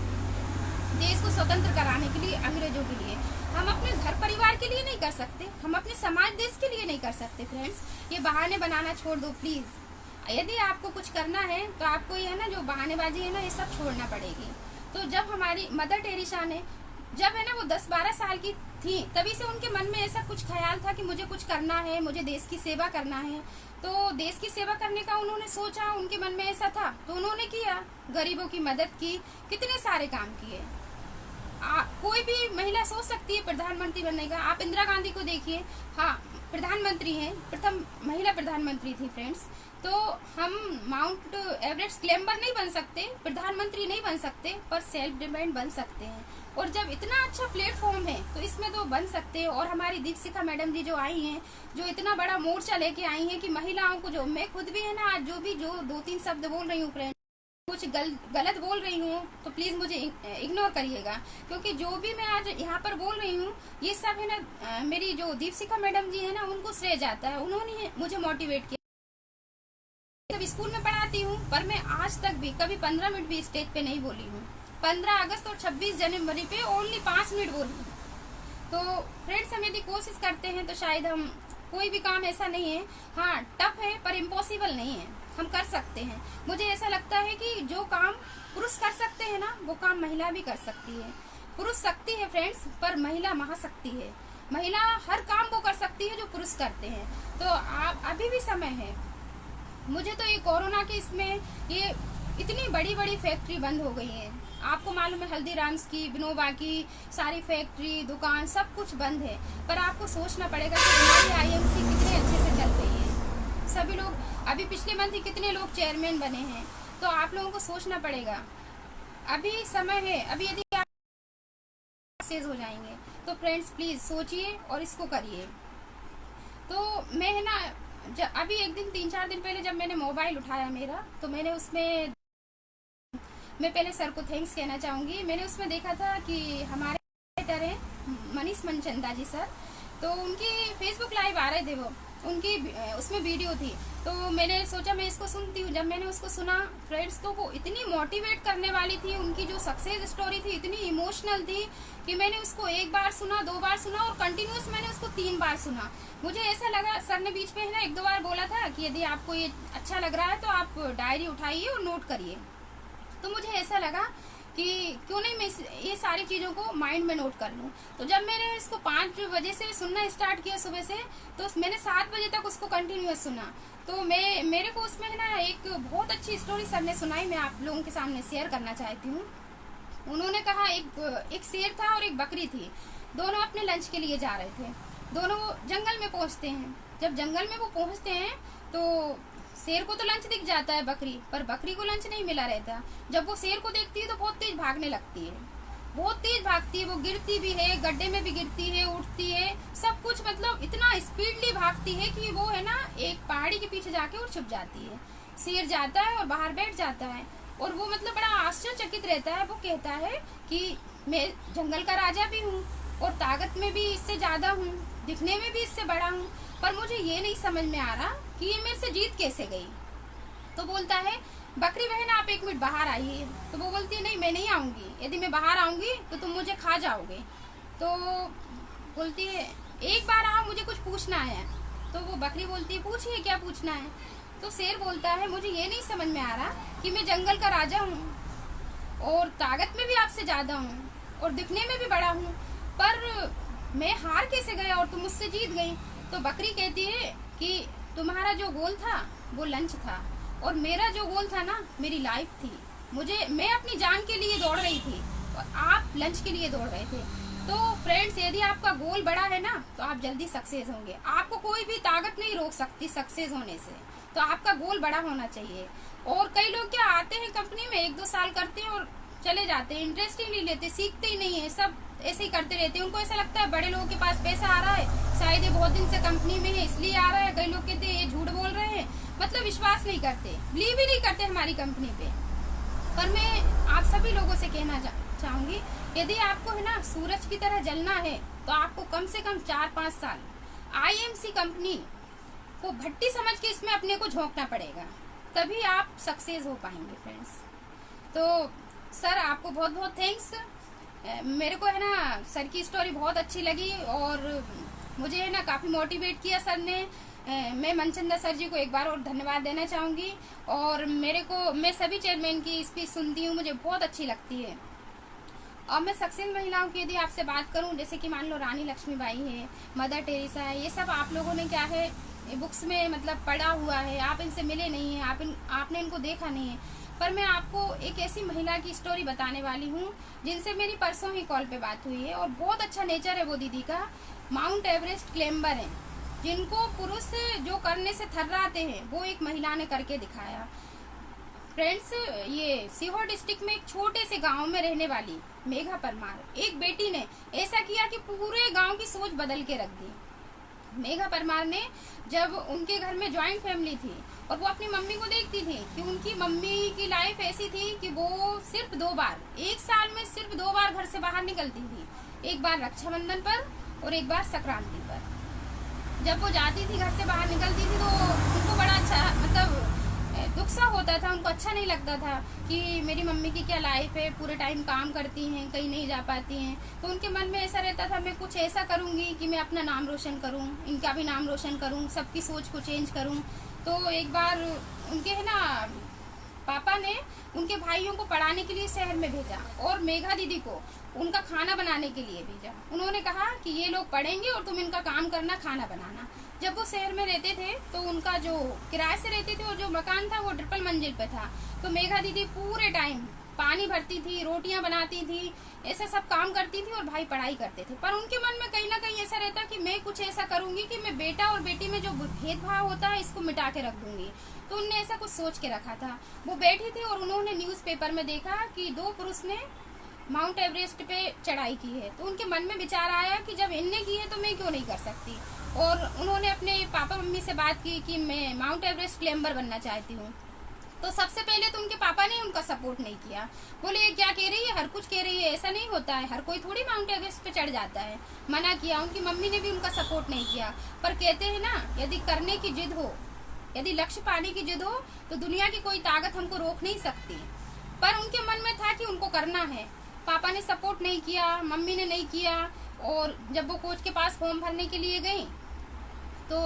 देश को स्वतंत्र कराने के लिए, अंग्रेजों के लिए। हम अपने घर परिवार के लिए नहीं कर सकते, हम अपने समाज देश के लिए नहीं कर सकते। फ्रेंड्स, ये बहाने बनाना छोड़ दो प्लीज। यदि आपको कुछ करना है तो आपको ये है ना, जो बहानेबाजी है ना, ये सब छोड़ना पड़ेगी। तो जब हमारी मदर टेरेसा ने, जब है ना वो 10-12 साल की थी, तभी से उनके मन में ऐसा कुछ ख्याल था कि मुझे कुछ करना है, मुझे देश की सेवा करना है। तो देश की सेवा करने का उन्होंने सोचा, उनके मन में ऐसा था तो उन्होंने किया, गरीबों की मदद की, कितने सारे काम किए। कोई भी महिला सोच सकती है प्रधानमंत्री बनने का। आप इंदिरा गांधी को देखिए, हाँ प्रधानमंत्री हैं, प्रथम महिला प्रधानमंत्री थी फ्रेंड्स। तो हम माउंट एवरेस्ट क्लाइंबर नहीं बन सकते, प्रधानमंत्री नहीं बन सकते, पर सेल्फ डिपेंडेंट बन सकते हैं। और जब इतना अच्छा प्लेटफॉर्म है तो इसमें तो बन सकते हैं। और हमारी दीपशिखा मैडम जी जो आई हैं, जो इतना बड़ा मोर्चा लेके आई हैं कि महिलाओं को, जो मैं खुद भी है ना, आज जो 2-3 शब्द बोल रही हूँ फ्रेंड, कुछ गलत बोल रही हूँ तो प्लीज मुझे इग्नोर करिएगा, क्योंकि जो भी मैं आज यहाँ पर बोल रही हूँ ये सब है ना, मेरी जो दीपशिखा मैडम जी है ना, उनको श्रेय जाता है। उन्होंने मुझे मोटिवेट किया। जब स्कूल में पढ़ाती हूँ, पर मैं आज तक भी कभी 15 मिनट भी स्टेज पे नहीं बोली हूँ। 15 अगस्त और 26 जनवरी पे ओनली 5 मिनट बोली हूँ। तो फ्रेंड्स, हम यदि कोशिश करते हैं तो शायद हम, कोई भी काम ऐसा नहीं है, हाँ टफ है पर इम्पॉसिबल नहीं है, हम कर सकते हैं। मुझे ऐसा लगता है कि जो काम पुरुष कर सकते हैं ना, वो काम महिला भी कर सकती है। पुरुष शक्ति है फ्रेंड्स, पर महिला महाशक्ति है। महिला हर काम वो कर सकती है जो पुरुष करते हैं। तो आप, अभी भी समय है। मुझे तो ये कोरोना के इसमें ये इतनी बड़ी बड़ी फैक्ट्री बंद हो गई है, आपको मालूम है, हल्दीराम्स की, विनोबा की, सारी फैक्ट्री, दुकान, सब कुछ बंद है। पर आपको सोचना पड़ेगा कि हमारी आईएमसी कितने अच्छे से चल रही है। सभी लोग, अभी पिछले मंथ ही कितने लोग चेयरमैन बने हैं। तो आप लोगों को सोचना पड़ेगा, अभी समय है। अभी यदि आप सक्सेस हो जाएंगे तो फ्रेंड्स प्लीज सोचिए और इसको करिए। तो मैं है ना, अभी एक दिन 3-4 दिन पहले जब मैंने मोबाइल उठाया मेरा, तो मैंने उसमें, मैं पहले सर को थैंक्स कहना चाहूंगी। मैंने उसमें देखा था कि हमारे राइटर हैं मनीष मनचंदा जी सर, तो उनकी फेसबुक लाइव आ रहे थे, वो उनकी उसमें वीडियो थी। तो मैंने सोचा मैं इसको सुनती हूँ। जब मैंने उसको सुना फ्रेंड्स, तो वो इतनी मोटिवेट करने वाली थी, उनकी जो सक्सेस स्टोरी थी इतनी इमोशनल थी कि मैंने उसको 1 बार सुना, 2 बार सुना, और कंटिन्यूस मैंने उसको 3 बार सुना। मुझे ऐसा लगा, सर ने बीच में है ना 1-2 बार बोला था कि यदि आपको ये अच्छा लग रहा है तो आप डायरी उठाइए और नोट करिए। तो मुझे ऐसा लगा कि क्यों नहीं मैं ये सारी चीज़ों को माइंड में नोट कर लूँ। तो जब मैंने इसको 5 बजे से सुनना स्टार्ट किया सुबह से, तो मैंने 7 बजे तक उसको कंटिन्यूअस सुना। तो मेरे को उसमें है ना एक बहुत अच्छी स्टोरी सर ने सुनाई, मैं आप लोगों के सामने शेयर करना चाहती हूँ। उन्होंने कहा, एक शेर था और एक बकरी थी, दोनों अपने लंच के लिए जा रहे थे। दोनों जंगल में पहुँचते हैं। जब जंगल में वो पहुँचते हैं तो शेर को तो लंच दिख जाता है बकरी, पर बकरी को लंच नहीं मिला रहता। जब वो शेर को देखती है तो बहुत तेज भागने लगती है, बहुत तेज भागती है। वो गिरती भी है, गड्ढे में भी गिरती है, उठती है, सब कुछ, मतलब इतना स्पीडली भागती है कि वो है ना एक पहाड़ी के पीछे जाके और छुप जाती है। शेर जाता है और बाहर बैठ जाता है, और वो मतलब बड़ा आश्चर्यचकित रहता है। वो कहता है कि मैं जंगल का राजा भी हूँ, और ताकत में भी इससे ज्यादा हूँ, दिखने में भी इससे बड़ा हूँ, पर मुझे ये नहीं समझ में आ रहा कि ये मेरे से जीत कैसे गई। तो बोलता है, बकरी बहन आप 1 मिनट बाहर आइए। तो वो बोलती है, नहीं मैं नहीं आऊंगी, यदि मैं बाहर आऊंगी तो तुम मुझे खा जाओगे। तो बोलती है, एक बार आओ, मुझे कुछ पूछना है। तो वो बकरी बोलती है, पूछिए क्या पूछना है। तो शेर बोलता है, मुझे ये नहीं समझ में आ रहा कि मैं जंगल का राजा हूँ और ताकत में भी आपसे ज्यादा हूँ और दिखने में भी बड़ा हूँ, पर मैं हार कैसे गया और तुम मुझसे जीत गई। तो बकरी कहती है कि तुम्हारा जो गोल था वो लंच था, और मेरा जो गोल था ना, मेरी लाइफ थी। मैं अपनी जान के लिए दौड़ रही थी और आप लंच के लिए दौड़ रहे थे। तो फ्रेंड्स, यदि आपका गोल बड़ा है ना, तो आप जल्दी सक्सेस होंगे। आपको कोई भी ताकत नहीं रोक सकती सक्सेस होने से। तो आपका गोल बड़ा होना चाहिए। और कई लोग क्या आते हैं कंपनी में, 1-2 साल करते हैं और चले जाते हैं, इंटरेस्ट ही नहीं लेते, सीखते ही नहीं है, सब ऐसे ही करते रहते हैं। उनको ऐसा लगता है बड़े लोगों के पास पैसा आ रहा है, शायद ये बहुत दिन से कंपनी में है इसलिए आ रहा है। कई लोग कहते हैं ये झूठ बोल रहे हैं, मतलब विश्वास नहीं करते, बिलीव ही नहीं करते हमारी कंपनी पे। पर मैं आप सभी लोगों से कहना चाहूंगी, यदि आपको है ना सूरज की तरह जलना है तो आपको कम से कम 4-5 साल आईएमसी कंपनी को भट्टी समझ के इसमें अपने को झोंकना पड़ेगा, तभी आप सक्सेस हो पाएंगे फ्रेंड्स। तो सर आपको बहुत बहुत थैंक्स। मेरे को है ना सर की स्टोरी बहुत अच्छी लगी और मुझे है ना काफी मोटिवेट किया सर ने। मैं मनचंदा सर जी को एक बार और धन्यवाद देना चाहूंगी। और मैं सभी चेयरमैन की स्पीच सुनती हूँ, मुझे बहुत अच्छी लगती है। और मैं सक्सेस महिलाओं की यदि आपसे बात करूं, जैसे कि मान लो रानी लक्ष्मीबाई है, मदर टेरेसा है, ये सब आप लोगों ने क्या है बुक्स में मतलब पढ़ा हुआ है, आप इनसे मिले नहीं हैं, आपने इनको देखा नहीं है। पर मैं आपको एक ऐसी महिला की स्टोरी बताने वाली हूँ जिनसे मेरी परसों ही कॉल पे बात हुई है, और बहुत अच्छा नेचर है वो दीदी का। माउंट एवरेस्ट क्लाइंबर है, जिनको पुरुष जो करने से थर्राते हैं वो एक महिला ने करके दिखाया। फ्रेंड्स, ये सीहोर डिस्ट्रिक्ट में एक छोटे से गांव में रहने वाली मेघा परमार, एक बेटी ने ऐसा किया कि पूरे गांव की सोच बदल के रख दी। मेघा परमार ने, जब उनके घर में ज्वाइंट फैमिली थी और वो अपनी मम्मी को देखती थी कि उनकी मम्मी की लाइफ ऐसी थी कि वो सिर्फ 2 बार, एक साल में सिर्फ 2 बार घर से बाहर निकलती थी। एक बार रक्षाबंधन पर और एक बार संक्रांति पर। जब वो जाती थी, घर से बाहर निकलती थी, तो उनको बड़ा अच्छा मतलब दुख सा होता था, उनको अच्छा नहीं लगता था कि मेरी मम्मी की क्या लाइफ है, पूरे टाइम काम करती हैं, कहीं नहीं जा पाती हैं। तो उनके मन में ऐसा रहता था मैं कुछ ऐसा करूंगी कि मैं अपना नाम रोशन करूं, इनका भी नाम रोशन करूं, सबकी सोच को चेंज करूं। तो एक बार उनके है ना पापा ने उनके भाइयों को पढ़ाने के लिए शहर में भेजा और मेघा दीदी को उनका खाना बनाने के लिए भेजा। उन्होंने कहा कि ये लोग पढ़ेंगे और तुम इनका काम करना, खाना बनाना। जब वो शहर में रहते थे तो उनका जो किराए से रहते थे और जो मकान था वो ट्रिपल मंजिल पे था। तो मेघा दीदी पूरे टाइम पानी भरती थी, रोटियां बनाती थी, ऐसा सब काम करती थी और भाई पढ़ाई करते थे। पर उनके मन में कहीं ना कहीं ऐसा रहता कि मैं कुछ ऐसा करूंगी कि मैं बेटा और बेटी में जो भेदभाव होता है इसको मिटा के रख दूंगी। तो उनने ऐसा कुछ सोच के रखा था। वो बैठी थी और उन्होंने न्यूज़पेपर में देखा कि 2 पुरुष ने माउंट एवरेस्ट पे चढ़ाई की है। तो उनके मन में विचार आया कि जब इनने की है तो मैं क्यों नहीं कर सकती। और उन्होंने अपने पापा मम्मी से बात की कि मैं माउंट एवरेस्ट क्लाइंबर बनना चाहती हूँ। तो सबसे पहले तो उनके पापा ने उनका सपोर्ट नहीं किया, बोले ये क्या कह रही है, हर कुछ कह रही है, ऐसा नहीं होता है, हर कोई थोड़ी माउंट एवरेस्ट पे चढ़ जाता है, मना किया। उनकी मम्मी ने भी उनका सपोर्ट नहीं किया। पर कहते हैं ना, यदि करने की जिद हो, यदि लक्ष्य पाने की जिद हो तो दुनिया की कोई ताकत हमको रोक नहीं सकती। पर उनके मन में था कि उनको करना है। पापा ने सपोर्ट नहीं किया, मम्मी ने नहीं किया। और जब वो कोच के पास फॉर्म भरने के लिए गई तो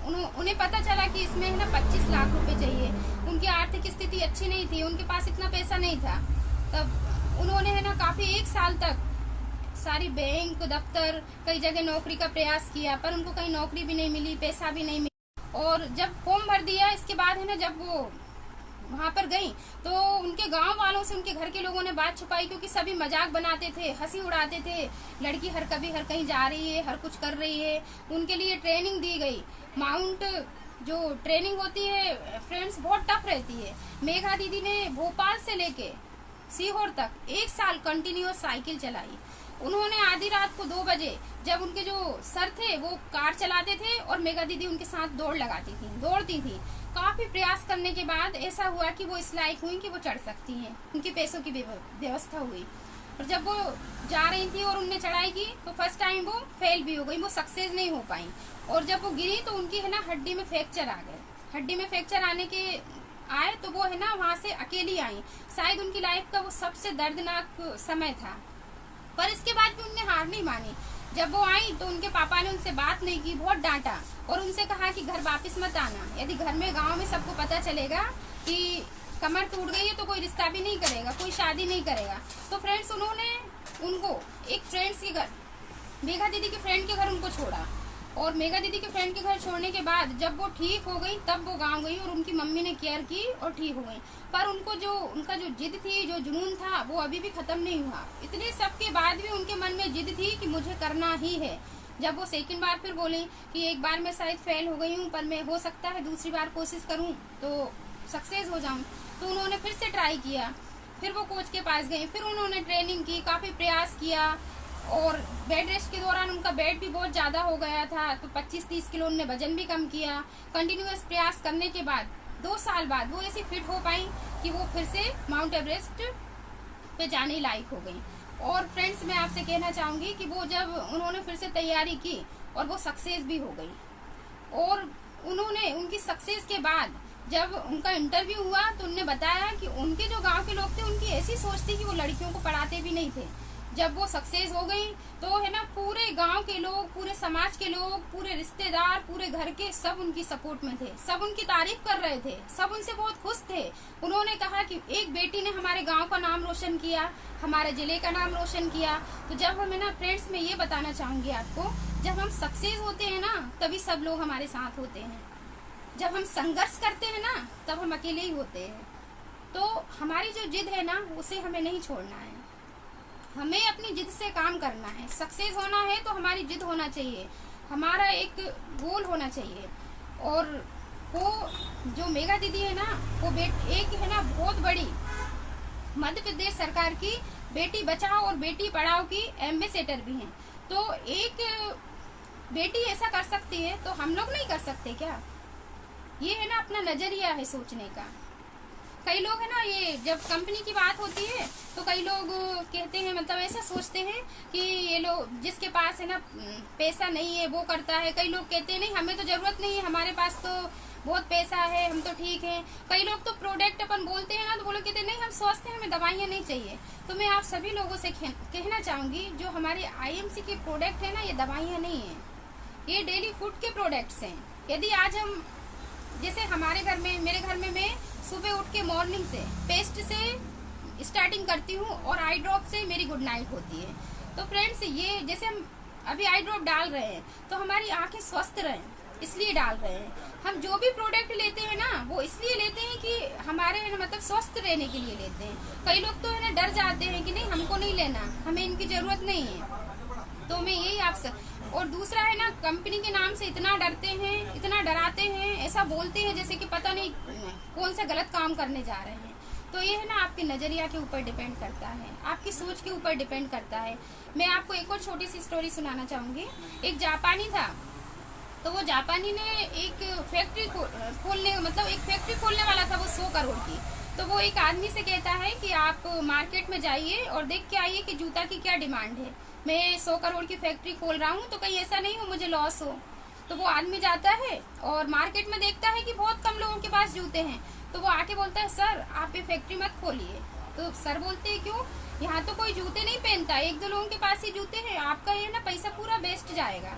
उन्हें पता चला कि इसमें है ना 25 लाख रुपए चाहिए। उनकी आर्थिक स्थिति अच्छी नहीं थी, उनके पास इतना पैसा नहीं था। तब उन्होंने है ना काफी 1 साल तक सारी बैंक, दफ्तर, कई जगह नौकरी का प्रयास किया, पर उनको कहीं नौकरी भी नहीं मिली, पैसा भी नहीं मिला। और जब फॉर्म भर दिया, इसके बाद है ना जब वो वहां पर गई तो उनके गांव वालों से उनके घर के लोगों ने बात छुपाई, क्योंकि सभी मजाक बनाते थे, हंसी उड़ाते थे, लड़की हर कहीं जा रही है, हर कुछ कर रही है। उनके लिए ट्रेनिंग दी गई। माउंट जो ट्रेनिंग होती है फ्रेंड्स बहुत टफ रहती है। मेघा दीदी ने भोपाल से लेके सीहोर तक 1 साल कंटिन्यूअस साइकिल चलाई। उन्होंने आधी रात को 2 बजे, जब उनके जो सर थे वो कार चलाते थे और मेघा दीदी उनके साथ दौड़ती थी। काफी प्रयास करने के बाद ऐसा हुआ कि वो इस लायक हुई कि वो चढ़ सकती हैं, उनके पैसों की व्यवस्था हुई। और जब वो जा रही थी और उनने चढ़ाई की तो फर्स्ट टाइम वो फेल भी हो गई, वो सक्सेस नहीं हो पाई। और जब वो गिरी तो उनकी है ना हड्डी में फ्रैक्चर आ गए। हड्डी में फ्रैक्चर आए तो वो है ना वहां से अकेली आई। शायद उनकी लाइफ का वो सबसे दर्दनाक समय था। पर इसके बाद भी उनने हार नहीं मानी। जब वो आई तो उनके पापा ने उनसे बात नहीं की, बहुत डांटा और उनसे कहा कि घर वापस मत आना। यदि घर में गांव में सबको पता चलेगा कि कमर टूट गई है तो कोई रिश्ता भी नहीं करेगा, कोई शादी नहीं करेगा। तो फ्रेंड्स उन्होंने उनको एक फ्रेंड्स के घर, मेघा दीदी के फ्रेंड के घर उनको छोड़ा। और मेघा दीदी के फ्रेंड के घर छोड़ने के बाद जब वो ठीक हो गई तब वो गांव गई और उनकी मम्मी ने केयर की और ठीक हो गई। पर उनका जो जिद थी, जो जुनून था, वो अभी भी खत्म नहीं हुआ। इतने सब के बाद भी उनके मन में जिद थी कि मुझे करना ही है। जब वो सेकंड बार फिर बोली कि एक बार मैं शायद फेल हो गई हूँ, पर मैं हो सकता है दूसरी बार कोशिश करूँ तो सक्सेस हो जाऊँ, तो उन्होंने फिर से ट्राई किया। फिर वो कोच के पास गई, फिर उन्होंने ट्रेनिंग की, काफी प्रयास किया। और बेड रेस्ट के दौरान उनका वेट भी बहुत ज्यादा हो गया था, तो 25-30 किलो उन्होंने वजन भी कम किया। कंटिन्यूअस प्रयास करने के बाद 2 साल बाद वो ऐसी फिट हो पाई कि वो फिर से माउंट एवरेस्ट पे जाने लायक हो गई। और फ्रेंड्स मैं आपसे कहना चाहूंगी कि वो जब उन्होंने फिर से तैयारी की और वो सक्सेस भी हो गई। और उन्होंने उनकी सक्सेस के बाद जब उनका इंटरव्यू हुआ तो उन्होंने बताया कि उनके जो गांव के लोग थे उनकी ऐसी सोच थी कि वो लड़कियों को पढ़ाते भी नहीं थे। जब वो सक्सेस हो गई तो है ना पूरे गांव के लोग, पूरे समाज के लोग, पूरे रिश्तेदार, पूरे घर के सब उनकी सपोर्ट में थे, सब उनकी तारीफ कर रहे थे, सब उनसे बहुत खुश थे। उन्होंने कहा कि एक बेटी ने हमारे गांव का नाम रोशन किया, हमारे जिले का नाम रोशन किया। तो जब हमें ना फ्रेंड्स, मैं ये बताना चाहूंगी आपको, जब हम सक्सेस होते हैं ना तभी सब लोग हमारे साथ होते हैं। जब हम संघर्ष करते हैं ना तब हम अकेले ही होते हैं। तो हमारी जो जिद है ना उसे हमें नहीं छोड़ना है, हमें अपनी जिद से काम करना है। सक्सेस होना है तो हमारी जिद होना चाहिए, हमारा एक गोल होना चाहिए। और वो जो मेगा दीदी है ना, वो एक है ना बहुत बड़ी मध्य प्रदेश सरकार की बेटी बचाओ और बेटी पढ़ाओ की एम्बेसडर भी हैं। तो एक बेटी ऐसा कर सकती है तो हम लोग नहीं कर सकते क्या? ये है ना अपना नजरिया है सोचने का। कई लोग है ना, ये जब कंपनी की बात होती है तो कई लोग कहते हैं, मतलब ऐसा सोचते हैं कि ये लोग जिसके पास है ना पैसा नहीं है वो करता है। कई लोग कहते हैं नहीं हमें तो जरूरत नहीं है, हमारे पास तो बहुत पैसा है, हम तो ठीक है। कई लोग तो प्रोडक्ट अपन बोलते हैं ना तो वो लोग कहते हैं नहीं हम स्वस्थ हैं, हमें दवाइयाँ नहीं चाहिए। तो मैं आप सभी लोगों से कहना चाहूंगी, जो हमारे IMC के प्रोडक्ट है ना ये दवाइयाँ नहीं है, ये डेली फूड के प्रोडक्ट्स हैं। यदि आज हम, जैसे हमारे घर में, मेरे घर में मैं सुबह उठ के मॉर्निंग से पेस्ट से स्टार्टिंग करती हूँ और आई ड्रॉप से मेरी गुड नाइट होती है। तो फ्रेंड्स, ये जैसे हम अभी आई ड्रॉप डाल रहे हैं तो हमारी आंखें स्वस्थ रहें इसलिए डाल रहे हैं। हम जो भी प्रोडक्ट लेते हैं ना वो इसलिए लेते हैं कि हमारे है ना मतलब स्वस्थ रहने के लिए लेते हैं। कई लोग तो है ना डर जाते हैं कि नहीं हमको नहीं लेना, हमें इनकी जरूरत नहीं है। तो मैं यही आपसे, और दूसरा है ना कंपनी के नाम से इतना डरते हैं, इतना डराते हैं, ऐसा बोलते हैं जैसे कि पता नहीं कौन सा गलत काम करने जा रहे हैं। तो ये है ना आपके नजरिया के ऊपर डिपेंड करता है, आपकी सोच के ऊपर डिपेंड करता है। मैं आपको एक और छोटी सी स्टोरी सुनाना चाहूंगी। एक जापानी था, तो वो जापानी ने एक फैक्ट्री खोलने, मतलब एक फैक्ट्री खोलने वाला था वो 100 करोड़ की। तो वो एक आदमी से कहता है कि आप मार्केट में जाइए और देख के आइए कि जूता की क्या डिमांड है, मैं 100 करोड़ की फैक्ट्री खोल रहा हूँ तो कहीं ऐसा नहीं हो मुझे लॉस हो। तो वो आदमी जाता है और मार्केट में देखता है कि बहुत कम लोगों के पास जूते हैं। तो वो आके बोलता है सर आप ये फैक्ट्री मत खोलिए। तो सर बोलते हैं क्यों? यहाँ तो कोई जूते नहीं पहनता, 1-2 लोगों के पास ही जूते हैं, आपका ये ना पैसा पूरा वेस्ट जाएगा,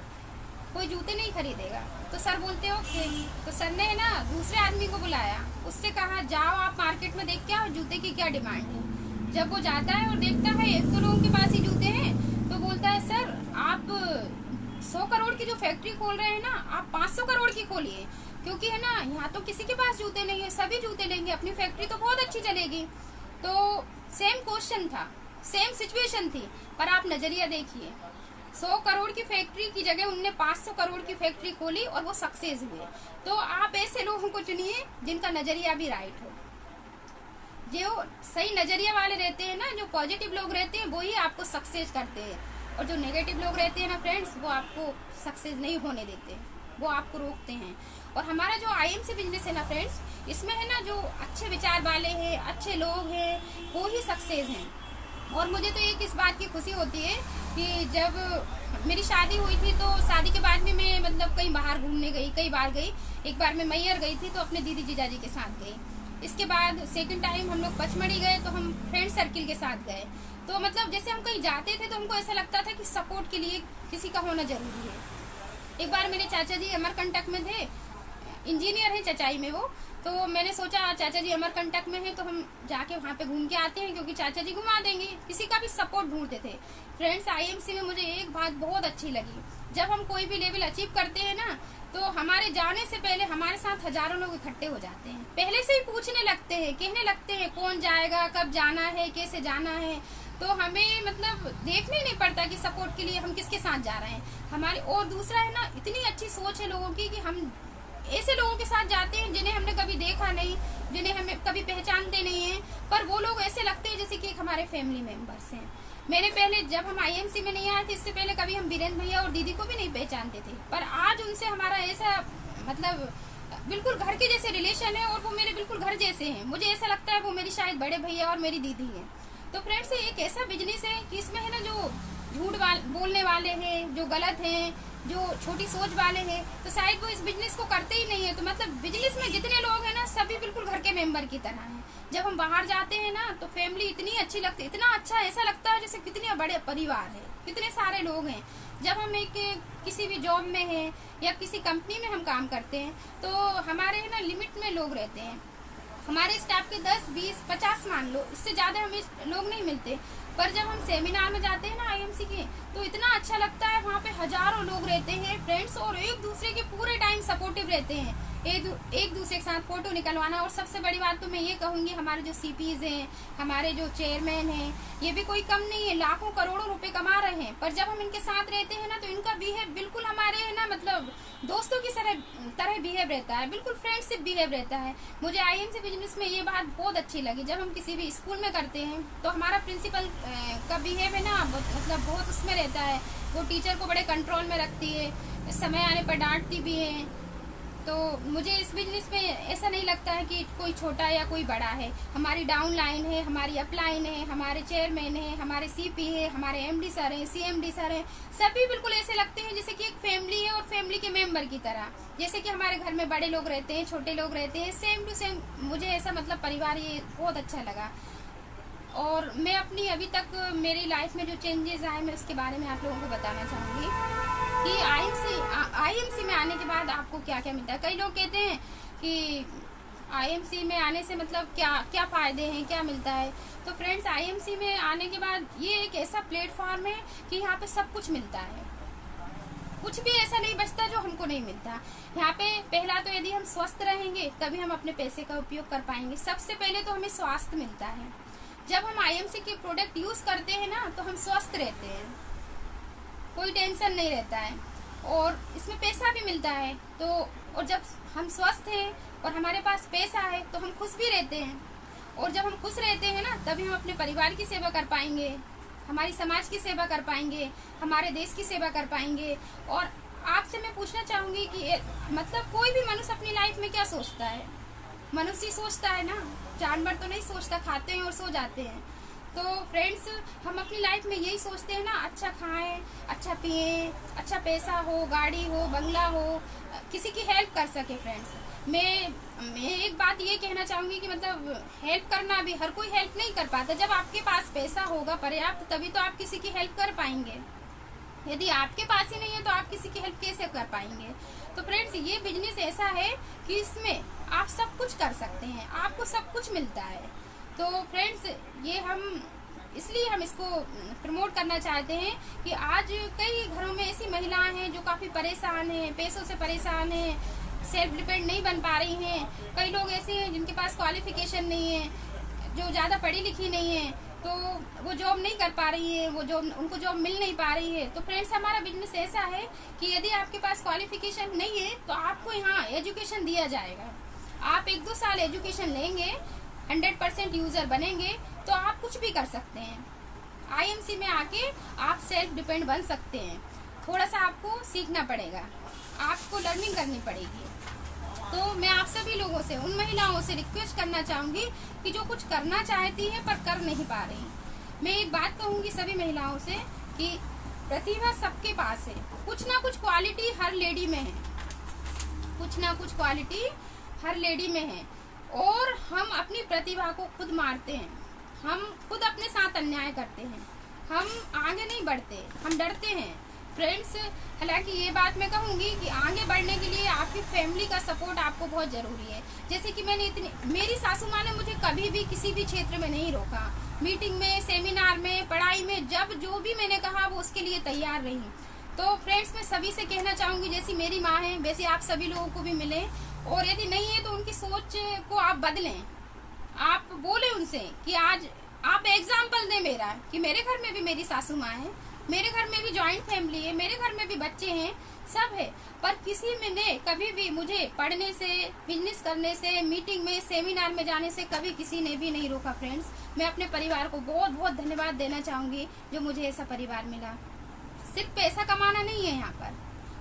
कोई जूते नहीं खरीदेगा। तो सर बोलते ओके। तो सर ने ना दूसरे आदमी को बुलाया, उससे कहा जाओ आप मार्केट में देख के आओ जूते की क्या डिमांड है। जब वो जाता है और देखता है 1-2 लोगों के पास ही जूते हैं तो बोलता है सर आप 100 करोड़ की जो फैक्ट्री खोल रहे हैं ना आप 500 करोड़ की खोलिए, क्योंकि है ना यहाँ तो किसी के पास जूते नहीं है, सभी जूते लेंगे, अपनी फैक्ट्री तो बहुत अच्छी चलेगी। तो सेम क्वेश्चन था, सेम सिचुएशन थी, पर आप नजरिया देखिए। 100 करोड़ की फैक्ट्री की जगह उनने 500 करोड़ की फैक्ट्री खोली और वो सक्सेस हुए। तो आप ऐसे लोगों को चुनिए जिनका नजरिया भी राइट हो, जो सही नजरिया वाले रहते हैं ना, जो पॉजिटिव लोग रहते हैं वो ही आपको सक्सेस करते हैं, और जो नेगेटिव लोग रहते हैं ना फ्रेंड्स वो आपको सक्सेस नहीं होने देते, वो आपको रोकते हैं। और हमारा जो IMC बिजनेस है ना फ्रेंड्स, इसमें है ना जो अच्छे विचार वाले हैं, अच्छे लोग हैं, वो ही सक्सेस हैं। और मुझे तो एक इस बात की खुशी होती है कि जब मेरी शादी हुई थी तो शादी के बाद में मैं मतलब कहीं बाहर घूमने गई, कई बार गई। एक बार मैं मैहर गई थी तो अपने दीदी जीजाजी के साथ गई। इसके बाद सेकंड टाइम हम लोग पचमढ़ी गए तो हम फ्रेंड सर्किल के साथ गए। तो मतलब जैसे हम कहीं जाते थे तो हमको ऐसा लगता था कि सपोर्ट के लिए किसी का होना जरूरी है। एक बार मेरे चाचा जी अमरकंटक में थे, इंजीनियर है चचाई में वो, तो मैंने सोचा चाचा जी अमरकंटक में है तो हम जाके वहाँ पे घूम के आते हैं, क्योंकि चाचा जी घुमा देंगे, किसी का भी सपोर्ट ढूंढते थे। फ्रेंड्स IMC में मुझे एक बात बहुत अच्छी लगी, जब हम कोई भी लेवल अचीव करते हैं ना तो हमारे जाने से पहले हमारे साथ हजारों लोग इकट्ठे हो जाते हैं, पहले से ही पूछने लगते हैं, कहने लगते हैं कौन जाएगा, कब जाना है, कैसे जाना है। तो हमें मतलब देखना ही नहीं पड़ता कि सपोर्ट के लिए हम किसके साथ जा रहे हैं हमारे। और दूसरा है ना इतनी अच्छी सोच है लोगों की कि हम ऐसे लोगों के साथ जाते हैं जिन्हें हमने कभी देखा नहीं, जिन्हें हमें कभी पहचानते नहीं है, पर वो लोग ऐसे लगते हैं जैसे कि एक हमारे फैमिली मेंबर्स हैं। मैंने पहले जब हम IMC में नहीं आए थे, इससे पहले कभी हम वीरेंद्र भैया और दीदी को भी नहीं पहचानते थे, पर आज उनसे हमारा ऐसा मतलब बिल्कुल घर के जैसे रिलेशन है और वो मेरे बिल्कुल घर जैसे हैं। मुझे ऐसा लगता है वो मेरी शायद बड़े भैया और मेरी दीदी है। तो फ्रेंड्स एक ऐसा बिजनेस है कि इसमें है ना जो बोलने वाले हैं, जो गलत हैं, जो छोटी सोच वाले हैं, तो शायद वो इस बिजनेस को करते ही नहीं है। तो मतलब बिजनेस में जितने लोग हैं ना, सभी बिल्कुल घर के मेंबर की तरह हैं। जब हम बाहर जाते हैं ना, तो फैमिली इतनी अच्छी लगती है, इतना अच्छा ऐसा लगता है जैसे कितने बड़े परिवार है, कितने सारे लोग हैं। जब हम किसी भी जॉब में हैं या किसी कंपनी में हम काम करते हैं, तो हमारे ना लिमिट में लोग रहते हैं। हमारे स्टाफ के 10, 20, 50 मान लो, इससे ज़्यादा हमें लोग नहीं मिलते। पर जब हम सेमिनार में जाते हैं ना आईएमसी के, तो इतना अच्छा लगता है। वहाँ पे हजारों लोग रहते हैं फ्रेंड्स, और एक दूसरे के पूरे टाइम सपोर्टिव रहते हैं, एक दूसरे के साथ फोटो निकलवाना। और सबसे बड़ी बात तो मैं ये कहूँगी, हमारे जो सीपीज हैं, हमारे जो चेयरमैन हैं, ये भी कोई कम नहीं है, लाखों करोड़ों रुपए कमा रहे हैं। पर जब हम इनके साथ रहते हैं ना, तो इनका बिहेव बिल्कुल हमारे है ना, मतलब दोस्तों की तरह बिहेव रहता है, बिल्कुल फ्रेंडशिप बिहेव रहता है। मुझे आईएमसी बिजनेस में ये बात बहुत अच्छी लगी। जब हम किसी भी स्कूल में करते हैं, तो हमारा प्रिंसिपल का बिहेव है ना, मतलब बहुत उसमें रहता है। वो टीचर को बड़े कंट्रोल में रखती है, समय आने पर डांटती भी है। तो मुझे इस बिजनेस में ऐसा नहीं लगता है कि कोई छोटा या कोई बड़ा है। हमारी डाउन लाइन है, हमारी अप लाइन है, हमारे चेयरमैन है, हमारे सीपी है, हमारे एमडी सर हैं, सीएमडी सर हैं, सभी बिल्कुल ऐसे लगते हैं जैसे कि एक फैमिली है, और फैमिली के मेंबर की तरह। जैसे कि हमारे घर में बड़े लोग रहते हैं, छोटे लोग रहते हैं, सेम टू सेम। मुझे ऐसा मतलब परिवार ये बहुत अच्छा लगा। और मैं अपनी अभी तक मेरी लाइफ में जो चेंजेस आए, मैं उसके बारे में आप लोगों को बताना चाहूँगी कि आईएमसी में आने के बाद आपको क्या क्या मिलता है। कई लोग कहते हैं कि आईएमसी में आने से मतलब क्या क्या फ़ायदे हैं, क्या मिलता है। तो फ्रेंड्स, आईएमसी में आने के बाद ये एक ऐसा प्लेटफॉर्म है कि यहाँ पे सब कुछ मिलता है, कुछ भी ऐसा नहीं बचता जो हमको नहीं मिलता। यहाँ पे पहला तो यदि हम स्वस्थ रहेंगे, तभी हम अपने पैसे का उपयोग कर पाएंगे। सबसे पहले तो हमें स्वास्थ्य मिलता है। जब हम आईएमसी के प्रोडक्ट यूज़ करते हैं ना, तो हम स्वस्थ रहते हैं, कोई टेंशन नहीं रहता है, और इसमें पैसा भी मिलता है। तो और जब हम स्वस्थ हैं और हमारे पास पैसा है, तो हम खुश भी रहते हैं। और जब हम खुश रहते हैं ना, तभी हम अपने परिवार की सेवा कर पाएंगे, हमारी समाज की सेवा कर पाएंगे, हमारे देश की सेवा कर पाएंगे। और आपसे मैं पूछना चाहूँगी कि मतलब कोई भी मनुष्य अपनी लाइफ में क्या सोचता है? मनुष्य ही सोचता है ना, जानवर तो नहीं सोचता, खाते हैं और सो जाते हैं। तो फ्रेंड्स, हम अपनी लाइफ में यही सोचते हैं ना, अच्छा खाएं, अच्छा पिएं, अच्छा पैसा हो, गाड़ी हो, बंगला हो, किसी की हेल्प कर सके। फ्रेंड्स, मैं एक बात ये कहना चाहूँगी कि मतलब हेल्प करना भी, हर कोई हेल्प नहीं कर पाता। जब आपके पास पैसा होगा पर्याप्त, तभी तो आप किसी की हेल्प कर पाएंगे। यदि आपके पास ही नहीं है, तो आप किसी की हेल्प कैसे कर पाएंगे? तो फ्रेंड्स, ये बिजनेस ऐसा है कि इसमें आप सब कुछ कर सकते हैं, आपको सब कुछ मिलता है। तो फ्रेंड्स, ये इसलिए हम इसको प्रमोट करना चाहते हैं कि आज कई घरों में ऐसी महिलाएं हैं जो काफ़ी परेशान हैं, पैसों से परेशान हैं, सेल्फ डिपेंड नहीं बन पा रही हैं। कई लोग ऐसे हैं जिनके पास क्वालिफिकेशन नहीं है, जो ज़्यादा पढ़ी लिखी नहीं है, तो वो जॉब नहीं कर पा रही है, उनको जॉब मिल नहीं पा रही है। तो फ्रेंड्स, हमारा बिजनेस ऐसा है कि यदि आपके पास क्वालिफिकेशन नहीं है, तो आपको यहाँ एजुकेशन दिया जाएगा। आप 1-2 साल एजुकेशन लेंगे, 100% यूज़र बनेंगे, तो आप कुछ भी कर सकते हैं। आईएमसी में आके आप सेल्फ डिपेंड बन सकते हैं। थोड़ा सा आपको सीखना पड़ेगा, आपको लर्निंग करनी पड़ेगी। तो मैं आप सभी लोगों से, उन महिलाओं से रिक्वेस्ट करना चाहूँगी कि जो कुछ करना चाहती है पर कर नहीं पा रही। मैं एक बात कहूँगी सभी महिलाओं से कि प्रतिभा सबके पास है, कुछ ना कुछ क्वालिटी हर लेडी में है, कुछ ना कुछ क्वालिटी हर लेडी में है। और हम अपनी प्रतिभा को खुद मारते हैं, हम खुद अपने साथ अन्याय करते हैं, हम आगे नहीं बढ़ते, हम डरते हैं। फ्रेंड्स, हालांकि ये बात मैं कहूँगी कि आगे बढ़ने के लिए आपकी फैमिली का सपोर्ट आपको बहुत ज़रूरी है। जैसे कि मेरी सासू माँ ने मुझे कभी भी किसी भी क्षेत्र में नहीं रोका, मीटिंग में, सेमिनार में, पढ़ाई में, जब जो भी मैंने कहा वो उसके लिए तैयार रही। तो फ्रेंड्स, मैं सभी से कहना चाहूँगी, जैसी मेरी माँ है वैसे आप सभी लोगों को भी मिले, और यदि नहीं है तो उनकी सोच को आप बदलें। आप बोले उनसे कि आज आप एग्जाम्पल दें मेरा, कि मेरे घर में भी मेरी सासू माँ है, मेरे घर में भी जॉइंट फैमिली है, मेरे घर में भी बच्चे हैं, सब है, पर किसी में ने कभी भी मुझे पढ़ने से, बिजनेस करने से, मीटिंग में, सेमिनार में जाने से कभी किसी ने भी नहीं रोका। फ्रेंड्स, मैं अपने परिवार को बहुत बहुत धन्यवाद देना चाहूँगी जो मुझे ऐसा परिवार मिला। सिर्फ पैसा कमाना नहीं है यहाँ पर।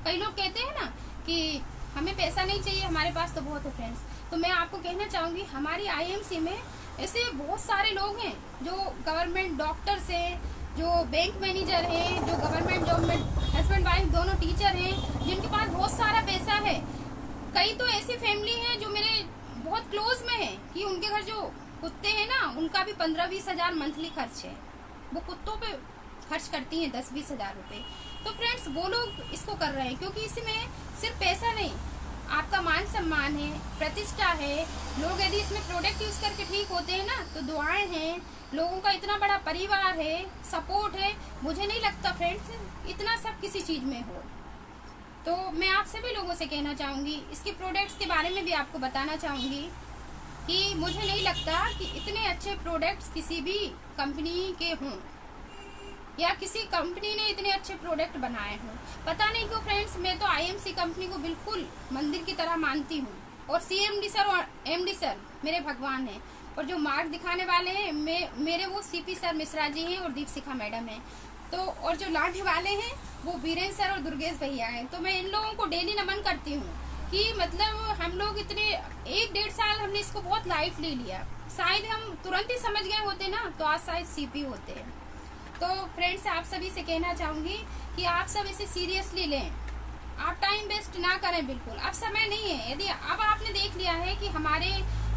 कई लोग कहते हैं ना कि हमें पैसा नहीं चाहिए, हमारे पास तो बहुत है। फ्रेंड्स, तो मैं आपको कहना चाहूँगी, हमारी आईएमसी में ऐसे बहुत सारे लोग हैं जो गवर्नमेंट डॉक्टर से, जो बैंक मैनेजर हैं, जो गवर्नमेंट जॉब में हस्बैंड वाइफ दोनों टीचर हैं, जिनके पास बहुत सारा पैसा है। कई तो ऐसी फैमिली है जो मेरे बहुत क्लोज में है कि उनके घर जो कुत्ते हैं ना, उनका भी 15-20 हजार मंथली खर्च है। वो कुत्तों पे खर्च करती हैं 10-20 हजार रुपए। तो फ्रेंड्स, वो लोग इसको कर रहे हैं क्योंकि इसमें सिर्फ पैसा नहीं, आपका मान सम्मान है, प्रतिष्ठा है। लोग यदि इसमें प्रोडक्ट यूज करके ठीक होते हैं ना, तो दुआएं हैं, लोगों का इतना बड़ा परिवार है, सपोर्ट है। मुझे नहीं लगता फ्रेंड्स इतना सब किसी चीज में हो। तो मैं आप सभी लोगों से कहना चाहूंगी, इसके प्रोडक्ट्स के बारे में भी आपको बताना चाहूंगी कि मुझे नहीं लगता कि इतने अच्छे प्रोडक्ट्स किसी भी कंपनी के हों या किसी कंपनी ने इतने अच्छे प्रोडक्ट बनाए हों। पता नहीं क्यों फ्रेंड्स, मैं तो आईएमसी कंपनी को बिल्कुल मंदिर की तरह मानती हूँ, और सीएमडी सर और एमडी सर मेरे भगवान हैं, और जो मार्ग दिखाने वाले हैं मेरे वो सीपी सर मिश्रा जी हैं और दीपशिखा मैडम हैं। तो और जो लाने वाले हैं वो वीरेंद्र सर और दुर्गेश भैया हैं। तो मैं इन लोगों को डेली नमन करती हूँ कि मतलब हम लोग इतने 1-1.5 साल हमने इसको बहुत लाइट ले लिया। शायद हम तुरंत ही समझ गए होते ना, तो आज शायद सीपी होते हैं। तो फ्रेंड्स, आप सभी से कहना चाहूंगी कि आप सब इसे सीरियसली लें, आप टाइम वेस्ट ना करें बिल्कुल। अब समय नहीं है। यदि अब आपने देख लिया है कि हमारे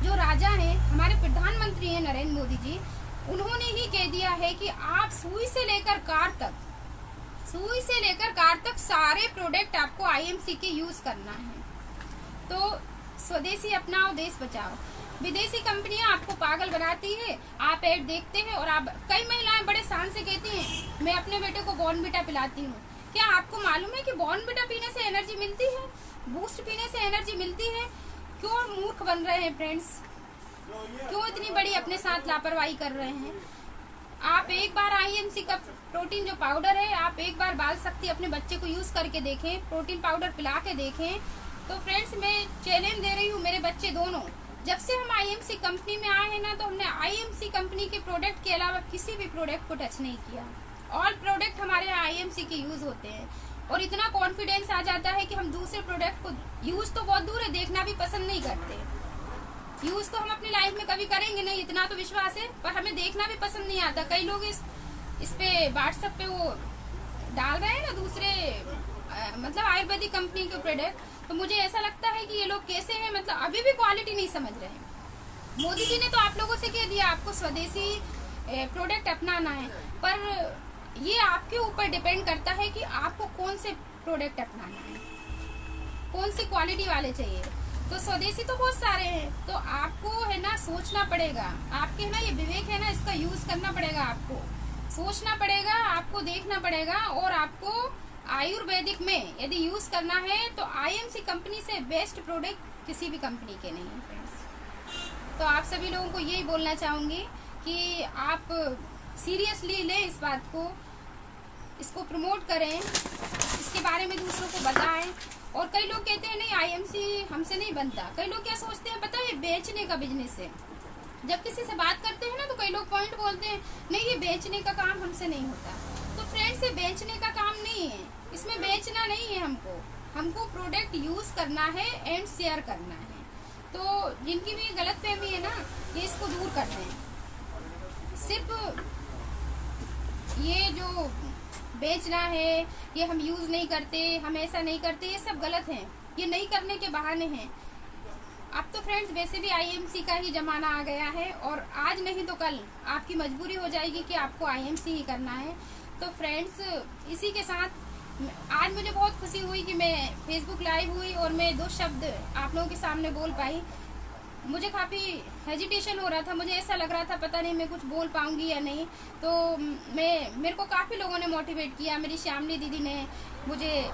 जो राजा हैं, हमारे प्रधानमंत्री हैं नरेंद्र मोदी जी, उन्होंने ही कह दिया है कि आप सुई से लेकर कार तक सारे प्रोडक्ट आपको आईएमसी के यूज करना है। तो स्वदेशी अपनाओ, देश बचाओ। विदेशी कंपनियां आपको पागल बनाती है, आप ऐड देखते हैं और आप, कई महिलाएं बड़े शान से कहती हैं मैं अपने बेटे को बॉर्नविटा पिलाती हूँ। क्या आपको मालूम है कि बॉर्नविटा पीने से एनर्जी मिलती है, बूस्ट पीने से एनर्जी मिलती है? क्यों मूर्ख बन रहे हैं फ्रेंड्स? क्यों इतनी बड़ी अपने साथ लापरवाही कर रहे हैं? आप एक बार आईएमसी का प्रोटीन जो पाउडर है, आप एक बार बाल शक्ति अपने बच्चे को यूज करके देखें, प्रोटीन पाउडर पिला के देखें। तो फ्रेंड्स, मैं चैलेंज दे रही हूँ, मेरे बच्चे दोनों, जब से हम आईएमसी कंपनी में आए हैं ना, तो हमने आईएमसी कंपनी के प्रोडक्ट के अलावा किसी भी प्रोडक्ट को टच नहीं किया। ऑल प्रोडक्ट हमारे आईएमसी के यूज होते हैं, और इतना कॉन्फिडेंस आ जाता है कि हम दूसरे प्रोडक्ट को यूज तो बहुत दूर है, देखना भी पसंद नहीं करते। यूज तो हम अपनी लाइफ में कभी करेंगे नहीं, इतना तो विश्वास है, पर हमें देखना भी पसंद नहीं आता। कई लोग इस पे व्हाट्सएप पे वो डाल रहे हैं ना दूसरे मतलब आयुर्वेदिक कंपनी के प्रोडक्ट, तो मुझे ऐसा लगता है कि ये लोग कैसे हैं, मतलब अभी भी क्वालिटी नहीं समझ रहे हैं। मोदी जी ने तो आप लोगों से कह दिया आपको स्वदेशी प्रोडक्ट अपनाना है, पर ये आपके ऊपर डिपेंड करता है कि आपको कौन से प्रोडक्ट अपनाना है, कौन सी क्वालिटी वाले चाहिए। तो स्वदेशी तो बहुत सारे हैं, तो आपको है ना सोचना पड़ेगा, आपके है ना ये विवेक है ना, इसका यूज करना पड़ेगा, आपको सोचना पड़ेगा, आपको देखना पड़ेगा। और आपको आयुर्वेदिक में यदि यूज करना है तो आईएमसी कंपनी से बेस्ट प्रोडक्ट किसी भी कंपनी के नहीं है फ्रेंड्स। तो आप सभी लोगों को यही बोलना चाहूंगी कि आप सीरियसली लें इस बात को, इसको प्रमोट करें, इसके बारे में दूसरों को बताएं। और कई लोग कहते हैं नहीं आईएमसी हमसे नहीं बनता। कई लोग क्या सोचते हैं पता है, बेचने का बिजनेस है। जब किसी से बात करते हैं ना, तो कई लोग पॉइंट बोलते हैं नहीं ये बेचने का काम हमसे नहीं होता। तो फ्रेंड्स, ये बेचने का काम नहीं है, इसमें बेचना नहीं है। हमको प्रोडक्ट यूज करना है एंड शेयर करना है। तो जिनकी भी गलतफहमी है ना, ये इसको दूर कर दें। सिर्फ ये जो बेचना है, ये हम यूज नहीं करते, हम ऐसा नहीं करते, ये सब गलत है, ये नहीं करने के बहाने हैं। अब तो फ्रेंड्स वैसे भी आईएमसी का ही जमाना आ गया है, और आज नहीं तो कल आपकी मजबूरी हो जाएगी कि आपको आईएमसी ही करना है। तो फ्रेंड्स, इसी के साथ आज मुझे बहुत खुशी हुई कि मैं फेसबुक लाइव हुई और मैं 2 शब्द आप लोगों के सामने बोल पाई। मुझे काफ़ी हेजिटेशन हो रहा था, मुझे ऐसा लग रहा था पता नहीं मैं कुछ बोल पाऊंगी या नहीं। तो मेरे को काफ़ी लोगों ने मोटिवेट किया, मेरी श्यामली दीदी ने मुझे,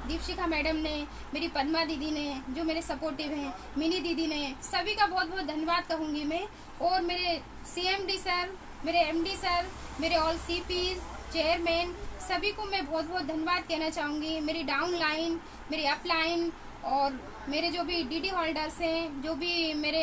दीपशिखा मैडम ने, मेरी पद्मा दीदी ने जो मेरे सपोर्टिव हैं, मिनी दीदी ने, सभी का बहुत बहुत धन्यवाद कहूँगी मैं। और मेरे सीएमडी सर, मेरे एमडी सर, मेरे ऑल सीपीज, चेयरमैन, सभी को मैं बहुत बहुत धन्यवाद कहना चाहूँगी। मेरी डाउन लाइन, मेरी अप लाइन, और मेरे जो भी डीडी होल्डर्स हैं, जो भी मेरे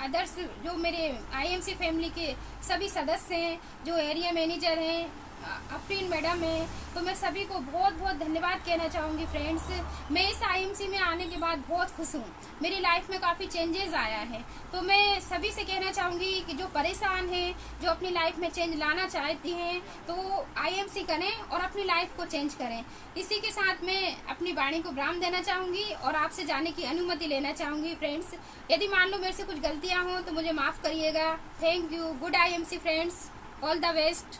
अदर्स, जो मेरे आईएमसी फैमिली के सभी सदस्य हैं, जो एरिया मैनेजर हैं, अफरीन मैडम है, तो मैं सभी को बहुत बहुत धन्यवाद कहना चाहूँगी फ्रेंड्स। मैं इस आईएमसी में आने के बाद बहुत खुश हूँ, मेरी लाइफ में काफ़ी चेंजेस आया है। तो मैं सभी से कहना चाहूँगी कि जो परेशान हैं, जो अपनी लाइफ में चेंज लाना चाहती हैं, तो आईएमसी करें और अपनी लाइफ को चेंज करें। इसी के साथ मैं अपनी वाणी को विराम देना चाहूँगी और आपसे जाने की अनुमति लेना चाहूँगी फ्रेंड्स। यदि मान लो मेरे से कुछ गलतियाँ हों तो मुझे माफ़ करिएगा। Thank you. Good IMC friends, all the best.